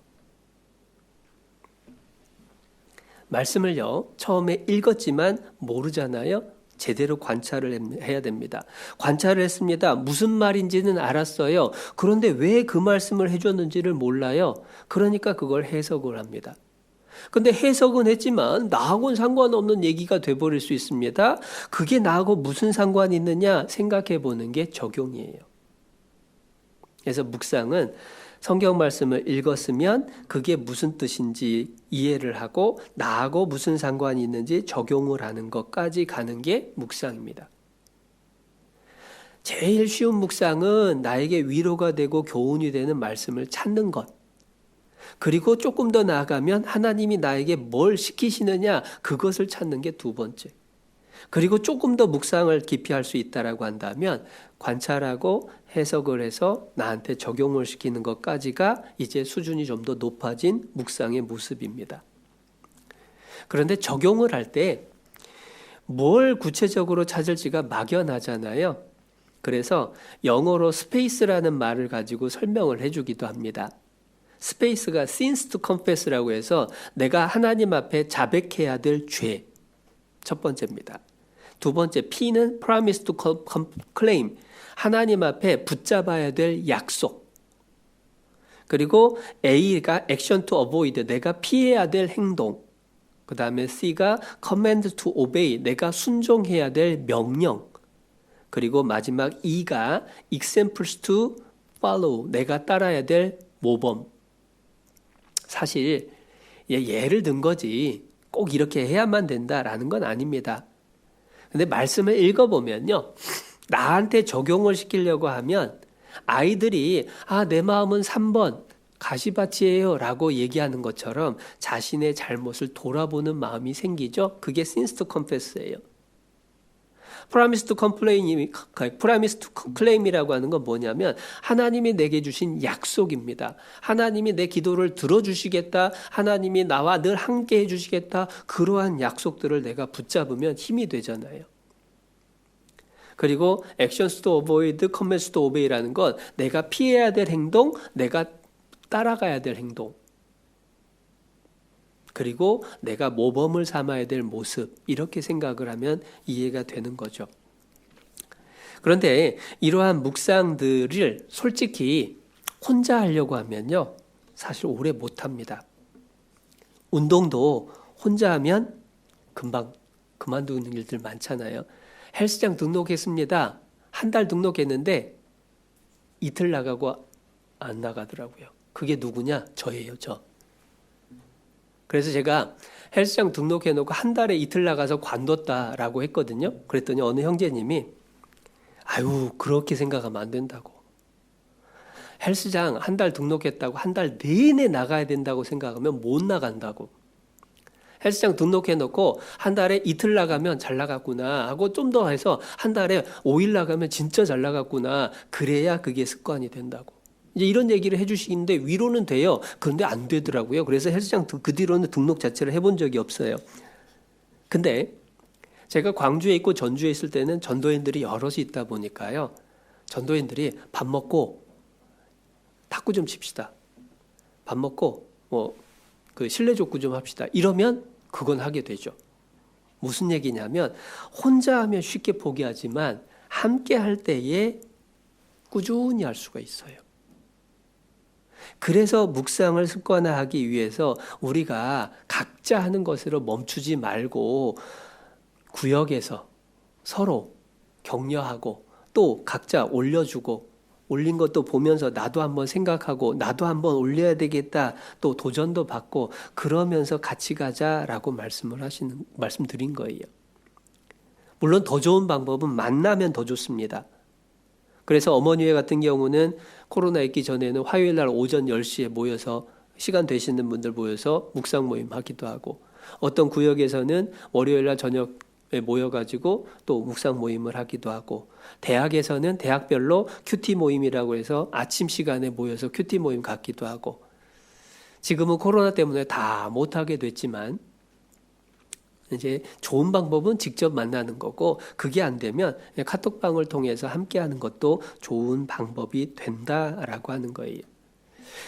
Speaker 2: 말씀을요, 처음에 읽었지만 모르잖아요. 제대로 관찰을 해야 됩니다. 관찰을 했습니다. 무슨 말인지는 알았어요. 그런데 왜 그 말씀을 해줬는지를 몰라요. 그러니까 그걸 해석을 합니다. 근데 해석은 했지만 나하고는 상관없는 얘기가 돼버릴 수 있습니다. 그게 나하고 무슨 상관이 있느냐 생각해 보는 게 적용이에요. 그래서 묵상은 성경 말씀을 읽었으면 그게 무슨 뜻인지 이해를 하고 나하고 무슨 상관이 있는지 적용을 하는 것까지 가는 게 묵상입니다. 제일 쉬운 묵상은 나에게 위로가 되고 교훈이 되는 말씀을 찾는 것. 그리고 조금 더 나아가면 하나님이 나에게 뭘 시키시느냐 그것을 찾는 게 두 번째. 그리고 조금 더 묵상을 깊이 할 수 있다라고 한다면 관찰하고 해석을 해서 나한테 적용을 시키는 것까지가 이제 수준이 좀 더 높아진 묵상의 모습입니다. 그런데 적용을 할 때 뭘 구체적으로 찾을지가 막연하잖아요. 그래서 영어로 스페이스라는 말을 가지고 설명을 해주기도 합니다. 스페이스가 sins to confess라고 해서 내가 하나님 앞에 자백해야 될 죄. 첫 번째입니다. 두 번째, P는 promise to claim. 하나님 앞에 붙잡아야 될 약속. 그리고 A가 action to avoid. 내가 피해야 될 행동. 그 다음에 C가 command to obey. 내가 순종해야 될 명령. 그리고 마지막 E가 examples to follow. 내가 따라야 될 모범. 사실 예를 든 거지 꼭 이렇게 해야만 된다라는 건 아닙니다. 근데 말씀을 읽어보면요, 나한테 적용을 시키려고 하면 아이들이 내 마음은 3번 가시밭이에요 라고 얘기하는 것처럼 자신의 잘못을 돌아보는 마음이 생기죠. 그게 sins to confess예요. promise to claim이라고 하는 건 뭐냐면 하나님이 내게 주신 약속입니다. 하나님이 내 기도를 들어주시겠다. 하나님이 나와 늘 함께 해주시겠다. 그러한 약속들을 내가 붙잡으면 힘이 되잖아요. 그리고 actions to avoid, commands to obey라는 건 내가 피해야 될 행동, 내가 따라가야 될 행동. 그리고 내가 모범을 삼아야 될 모습, 이렇게 생각을 하면 이해가 되는 거죠. 그런데 이러한 묵상들을 솔직히 혼자 하려고 하면요, 사실 오래 못합니다. 운동도 혼자 하면 금방 그만두는 일들 많잖아요. 헬스장 등록했습니다. 한 달 등록했는데 이틀 나가고 안 나가더라고요. 그게 누구냐? 저예요, 저. 그래서 제가 헬스장 등록해놓고 한 달에 이틀 나가서 관뒀다라고 했거든요. 그랬더니 어느 형제님이 아유, 그렇게 생각하면 안 된다고. 헬스장 한 달 등록했다고 한 달 내내 나가야 된다고 생각하면 못 나간다고. 헬스장 등록해놓고 한 달에 이틀 나가면 잘 나갔구나 하고 좀 더 해서 한 달에 5일 나가면 진짜 잘 나갔구나. 그래야 그게 습관이 된다고. 이제 이런 얘기를 해주시는데 위로는 돼요. 그런데 안 되더라고요. 그래서 헬스장 그 뒤로는 등록 자체를 해본 적이 없어요. 근데 제가 광주에 있고 전주에 있을 때는 전도인들이 여럿이 있다 보니까요. 전도인들이 밥 먹고 탁구 좀 칩시다. 밥 먹고 그 실내 족구 좀 합시다. 이러면 그건 하게 되죠. 무슨 얘기냐면 혼자 하면 쉽게 포기하지만 함께 할 때에 꾸준히 할 수가 있어요. 그래서 묵상을 습관화하기 위해서 우리가 각자 하는 것으로 멈추지 말고 구역에서 서로 격려하고 또 각자 올려주고 올린 것도 보면서 나도 한번 생각하고 나도 한번 올려야 되겠다. 또 도전도 받고 그러면서 같이 가자라고 말씀드린 거예요. 물론 더 좋은 방법은 만나면 더 좋습니다. 그래서 어머니회 같은 경우는 코로나 있기 전에는 화요일 날 오전 10시에 모여서 시간 되시는 분들 모여서 묵상 모임 하기도 하고 어떤 구역에서는 월요일 날 저녁에 모여가지고 또 묵상 모임을 하기도 하고 대학에서는 대학별로 큐티 모임이라고 해서 아침 시간에 모여서 큐티 모임 갖기도 하고 지금은 코로나 때문에 다 못하게 됐지만 이제 좋은 방법은 직접 만나는 거고 그게 안 되면 카톡방을 통해서 함께하는 것도 좋은 방법이 된다라고 하는 거예요.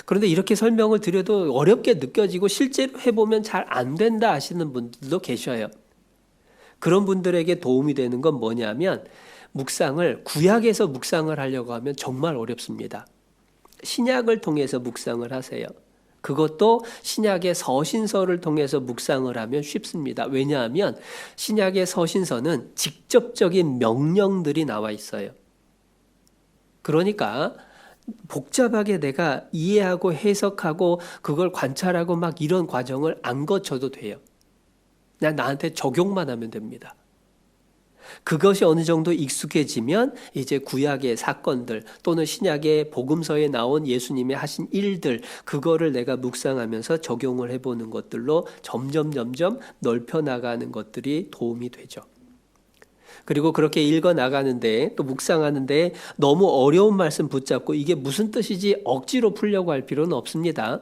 Speaker 2: 그런데 이렇게 설명을 드려도 어렵게 느껴지고 실제로 해보면 잘 안 된다 하시는 분들도 계셔요. 그런 분들에게 도움이 되는 건 뭐냐면 묵상을 구약에서 묵상을 하려고 하면 정말 어렵습니다. 신약을 통해서 묵상을 하세요. 그것도 신약의 서신서를 통해서 묵상을 하면 쉽습니다. 왜냐하면 신약의 서신서는 직접적인 명령들이 나와 있어요. 그러니까 복잡하게 내가 이해하고 해석하고 그걸 관찰하고 막 이런 과정을 안 거쳐도 돼요. 그냥 나한테 적용만 하면 됩니다. 그것이 어느 정도 익숙해지면 이제 구약의 사건들 또는 신약의 복음서에 나온 예수님의 하신 일들 그거를 내가 묵상하면서 적용을 해보는 것들로 점점 넓혀 나가는 것들이 도움이 되죠. 그리고 그렇게 읽어 나가는데 또 묵상하는데 너무 어려운 말씀 붙잡고 이게 무슨 뜻이지 억지로 풀려고 할 필요는 없습니다.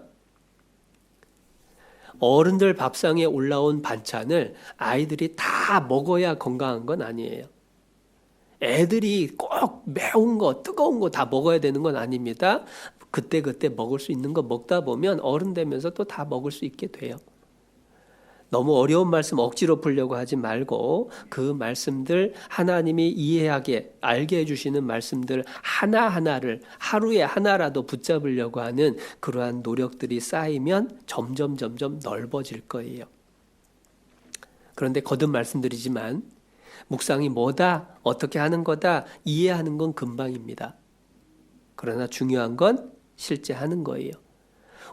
Speaker 2: 어른들 밥상에 올라온 반찬을 아이들이 다 먹어야 건강한 건 아니에요. 애들이 꼭 매운 거, 뜨거운 거 다 먹어야 되는 건 아닙니다. 그때 먹을 수 있는 거 먹다 보면 어른 되면서 또 다 먹을 수 있게 돼요. 너무 어려운 말씀 억지로 풀려고 하지 말고 그 말씀들 하나님이 이해하게 알게 해주시는 말씀들 하나하나를 하루에 하나라도 붙잡으려고 하는 그러한 노력들이 쌓이면 점점 넓어질 거예요. 그런데 거듭 말씀드리지만 묵상이 뭐다, 어떻게 하는 거다 이해하는 건 금방입니다. 그러나 중요한 건 실제 하는 거예요.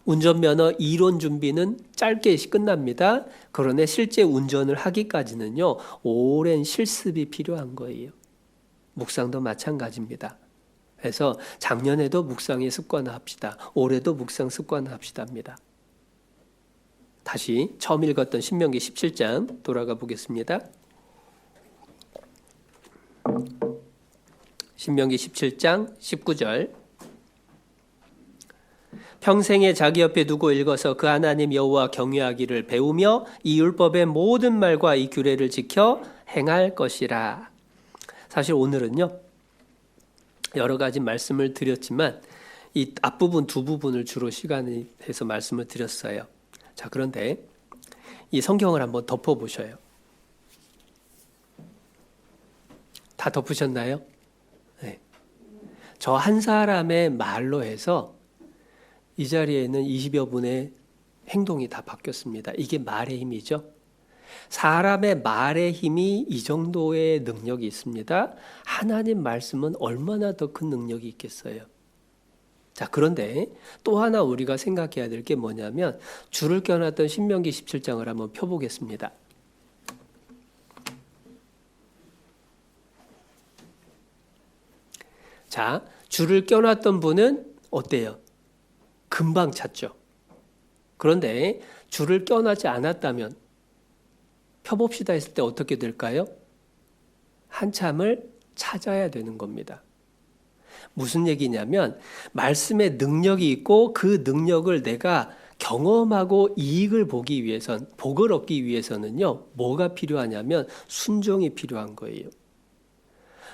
Speaker 2: 운전면허 이론 준비는 짧게 끝납니다. 그런데 실제 운전을 하기까지는요, 오랜 실습이 필요한 거예요. 묵상도 마찬가지입니다. 그래서 작년에도 묵상의 습관화합시다. 올해도 묵상 습관화합시다입니다. 다시 처음 읽었던 신명기 17장 돌아가 보겠습니다. 신명기 17장 19절 평생에 자기 옆에 두고 읽어서 그 하나님 여호와 경외하기를 배우며 이 율법의 모든 말과 이 규례를 지켜 행할 것이라. 사실 오늘은요 여러 가지 말씀을 드렸지만 이 앞부분 두 부분을 주로 시간이 돼서 말씀을 드렸어요. 자, 그런데 이 성경을 한번 덮어보셔요. 다 덮으셨나요? 네. 저 한 사람의 말로 해서 이 자리에는 20여 분의 행동이 다 바뀌었습니다. 이게 말의 힘이죠. 사람의 말의 힘이 이 정도의 능력이 있습니다. 하나님 말씀은 얼마나 더 큰 능력이 있겠어요. 자, 그런데 또 하나 우리가 생각해야 될 게 뭐냐면 줄을 껴놨던 신명기 17장을 한번 펴보겠습니다. 자, 줄을 껴놨던 분은 어때요? 금방 찾죠. 그런데 줄을 껴놨지 않았다면 펴봅시다 했을 때 어떻게 될까요? 한참을 찾아야 되는 겁니다. 무슨 얘기냐면 말씀에 능력이 있고 그 능력을 내가 경험하고 이익을 보기 위해선 복을 얻기 위해서는요. 뭐가 필요하냐면 순종이 필요한 거예요.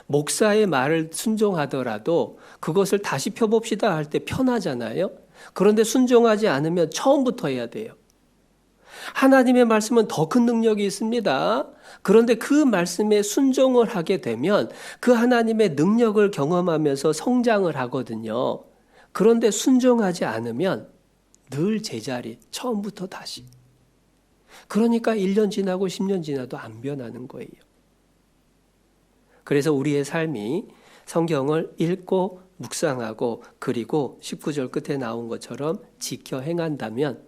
Speaker 2: 목사의 말을 순종하더라도 그것을 다시 펴봅시다 할 때 편하잖아요. 그런데 순종하지 않으면 처음부터 해야 돼요. 하나님의 말씀은 더 큰 능력이 있습니다. 그런데 그 말씀에 순종을 하게 되면 그 하나님의 능력을 경험하면서 성장을 하거든요. 그런데 순종하지 않으면 늘 제자리, 처음부터 다시. 그러니까 1년 지나고 10년 지나도 안 변하는 거예요. 그래서 우리의 삶이 성경을 읽고 묵상하고 그리고 19절 끝에 나온 것처럼 지켜 행한다면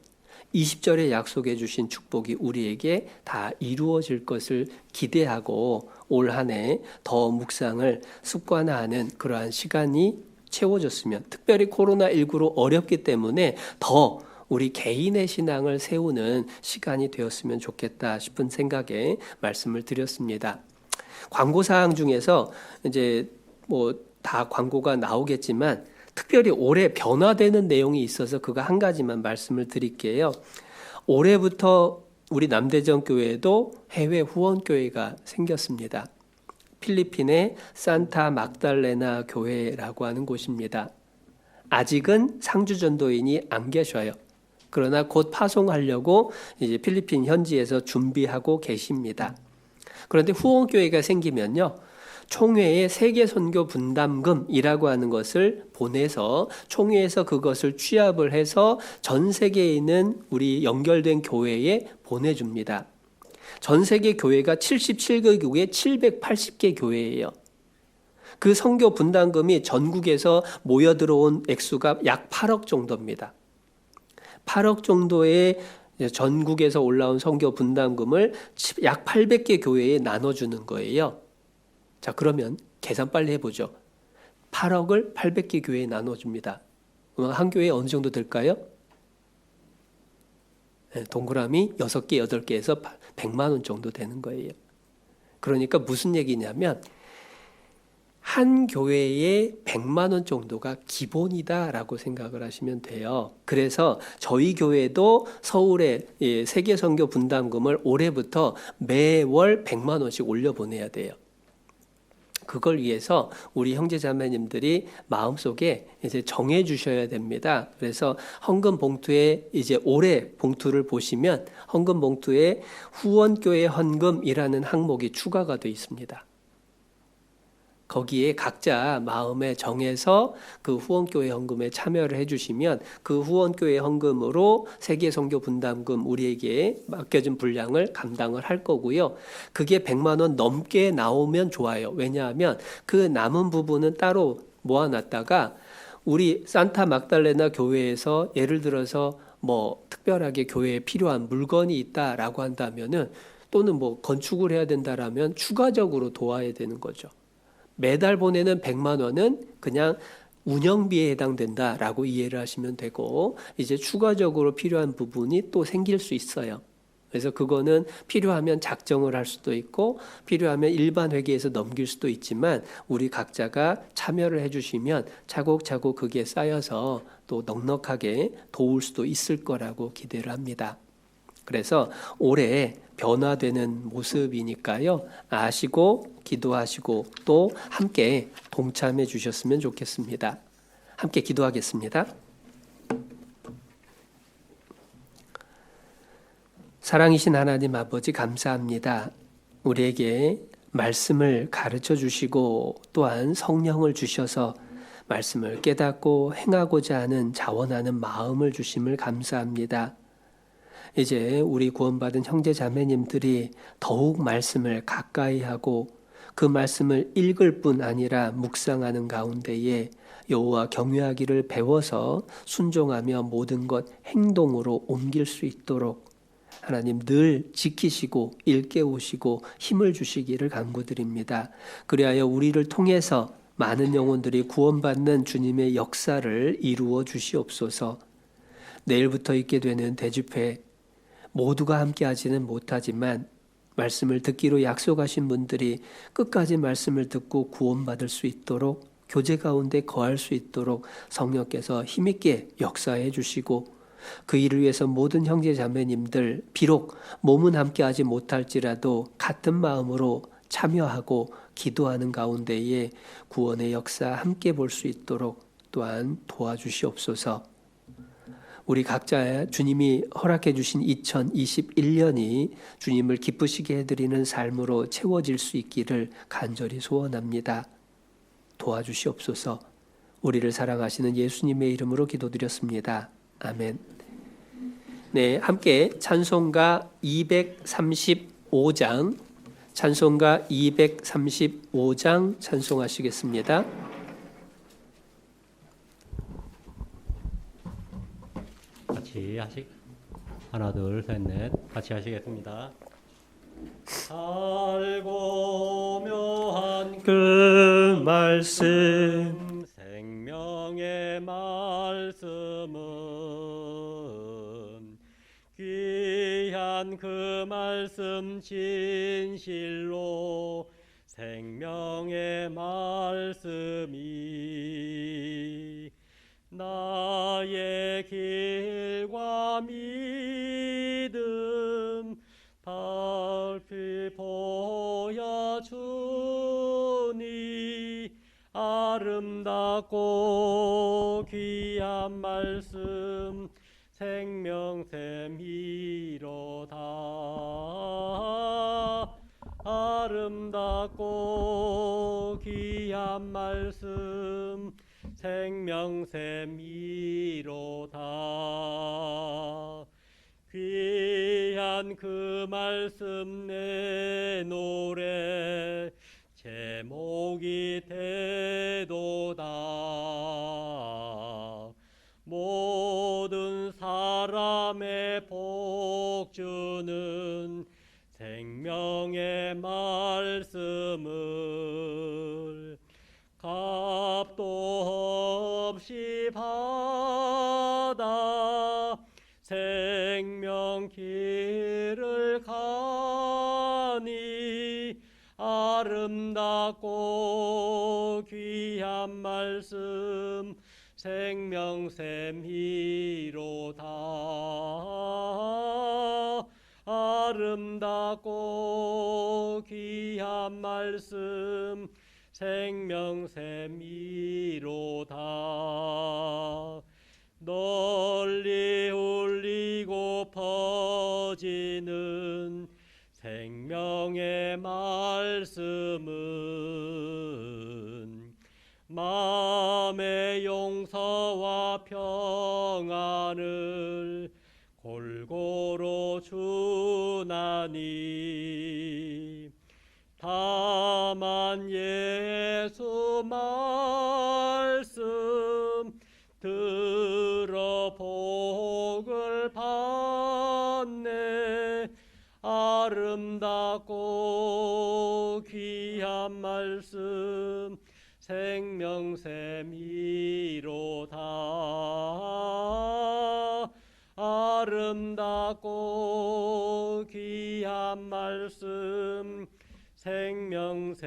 Speaker 2: 20절에 약속해 주신 축복이 우리에게 다 이루어질 것을 기대하고 올 한 해 더 묵상을 습관화하는 그러한 시간이 채워졌으면, 특별히 코로나19로 어렵기 때문에 더 우리 개인의 신앙을 세우는 시간이 되었으면 좋겠다 싶은 생각에 말씀을 드렸습니다. 광고 사항 중에서 이제 다 광고가 나오겠지만 특별히 올해 변화되는 내용이 있어서 그거 한 가지만 말씀을 드릴게요. 올해부터 우리 남대전 교회에도 해외 후원교회가 생겼습니다. 필리핀의 산타 막달레나 교회라고 하는 곳입니다. 아직은 상주전도인이 안 계셔요. 그러나 곧 파송하려고 이제 필리핀 현지에서 준비하고 계십니다. 그런데 후원교회가 생기면요, 총회에 세계선교 분담금이라고 하는 것을 보내서 총회에서 그것을 취합을 해서 전 세계에 있는 우리 연결된 교회에 보내줍니다. 전 세계 교회가 77개국에 780개 교회예요. 그 선교 분담금이 전국에서 모여들어온 액수가 약 8억 정도입니다. 8억 정도의 전국에서 올라온 선교 분담금을 약 800개 교회에 나눠주는 거예요. 자, 그러면 계산 빨리 해보죠. 8억을 800개 교회에 나눠줍니다. 한 교회에 어느 정도 될까요? 동그라미 6개, 8개에서 100만 원 정도 되는 거예요. 그러니까 무슨 얘기냐면 한 교회에 100만 원 정도가 기본이다라고 생각을 하시면 돼요. 그래서 저희 교회도 서울에 세계선교 분담금을 올해부터 매월 100만 원씩 올려보내야 돼요. 그걸 위해서 우리 형제자매님들이 마음속에 이제 정해 주셔야 됩니다. 그래서 헌금 봉투에 이제 올해 봉투를 보시면 헌금 봉투에 후원교회 헌금이라는 항목이 추가가 되어 있습니다. 거기에 각자 마음에 정해서 그 후원교회 헌금에 참여를 해주시면 그 후원교회 헌금으로 세계선교 분담금 우리에게 맡겨진 분량을 감당을 할 거고요. 그게 100만 원 넘게 나오면 좋아요. 왜냐하면 그 남은 부분은 따로 모아놨다가 우리 산타 막달레나 교회에서 예를 들어서 특별하게 교회에 필요한 물건이 있다라고 한다면은 또는 건축을 해야 된다라면 추가적으로 도와야 되는 거죠. 매달 보내는 100만 원은 그냥 운영비에 해당된다라고 이해를 하시면 되고, 이제 추가적으로 필요한 부분이 또 생길 수 있어요. 그래서 그거는 필요하면 작정을 할 수도 있고 필요하면 일반 회계에서 넘길 수도 있지만 우리 각자가 참여를 해주시면 차곡차곡 그게 쌓여서 또 넉넉하게 도울 수도 있을 거라고 기대를 합니다. 그래서 올해 변화되는 모습이니까요. 아시고 기도하시고 또 함께 동참해 주셨으면 좋겠습니다. 함께 기도하겠습니다. 사랑이신 하나님 아버지 감사합니다. 우리에게 말씀을 가르쳐 주시고 또한 성령을 주셔서 말씀을 깨닫고 행하고자 하는 자원하는 마음을 주심을 감사합니다. 이제 우리 구원받은 형제 자매님들이 더욱 말씀을 가까이 하고 그 말씀을 읽을 뿐 아니라 묵상하는 가운데에 여호와 경외하기를 배워서 순종하며 모든 것 행동으로 옮길 수 있도록 하나님 늘 지키시고 일깨우시고 힘을 주시기를 간구드립니다. 그리하여 우리를 통해서 많은 영혼들이 구원받는 주님의 역사를 이루어 주시옵소서. 내일부터 있게 되는 대집회 모두가 함께 하지는 못하지만 말씀을 듣기로 약속하신 분들이 끝까지 말씀을 듣고 구원받을 수 있도록 교제 가운데 거할 수 있도록 성령께서 힘있게 역사해 주시고 그 일을 위해서 모든 형제 자매님들 비록 몸은 함께 하지 못할지라도 같은 마음으로 참여하고 기도하는 가운데에 구원의 역사 함께 볼 수 있도록 또한 도와주시옵소서. 우리 각자 주님이 허락해 주신 2021년이 주님을 기쁘시게 해드리는 삶으로 채워질 수 있기를 간절히 소원합니다. 도와주시옵소서. 우리를 사랑하시는 예수님의 이름으로 기도드렸습니다. 아멘. 네, 함께 찬송가 235장 찬송하시겠습니다.
Speaker 3: 같이 하나 둘 셋 넷 같이 하시겠습니다. 알고 묘한
Speaker 2: 그 말씀
Speaker 3: 생명의 말씀은 귀한 그 말씀 진실로 생명의 말씀이 나의 길과 믿음 밝히 보여주니 아름답고 귀한 말씀 생명샘이로다. 아름답고 귀한 말씀 생명샘이로다. 귀한 그 말씀 내 노래 제목이 되도다. 모든 사람의 복주는 생명의 말씀을 값도 없이 받아 생명 길을 가니 아름답고 귀한 말씀 생명샘이로다. 아름답고 귀한 말씀 생명샘이로다. 널리 울리고 퍼지는 생명의 말씀은 마음의 용서와 평안을 골고루 주나니 다만 예수 말씀 들어 복을 받네. 아름답고 귀한 말씀 생명샘이로다. 아름답고 귀한 말씀 생명샘이로다.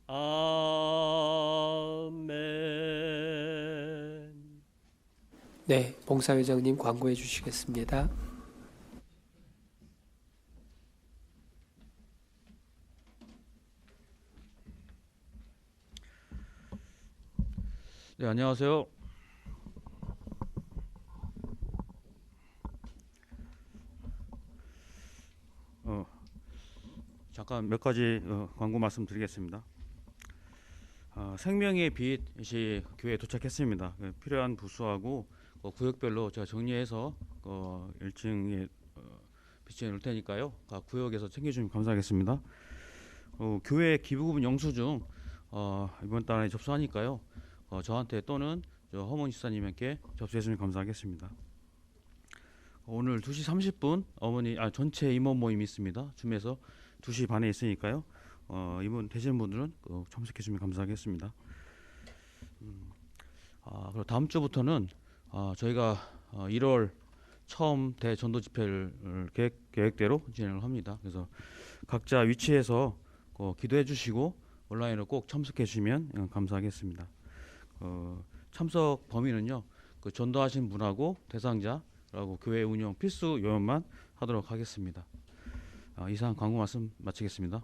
Speaker 3: 아멘.
Speaker 2: 네, 봉사회장님 광고해 주시겠습니다.
Speaker 4: 네, 안녕하세요. 잠깐 몇 가지 광고 말씀드리겠습니다. 생명의 빛이 교회에 도착했습니다. 필요한 부수하고 구역별로 제가 정리해서 1층에 비치해 놓을 테니까요. 각 구역에서 챙겨주시면 감사하겠습니다. 교회 기부금 영수증 이번 달에 접수하니까요. 저한테 또는 허문 집사님에게 접수해주시면 감사하겠습니다. 오늘 2시 30분 전체 임원 모임이 있습니다. 줌에서 2시 반에 있으니까요. 이분 되시는 분들은 참석해주시면 감사하겠습니다. 그리고 다음 주부터는 저희가 1월 처음 대전도 집회를 계획대로 진행을 합니다. 그래서 각자 위치에서 기도해 주시고 온라인으로 꼭 참석해 주시면 감사하겠습니다. 참석 범위는요, 전도하신 분하고 대상자라고 교회 운영 필수 요원만 하도록 하겠습니다. 이상 광고 말씀 마치겠습니다.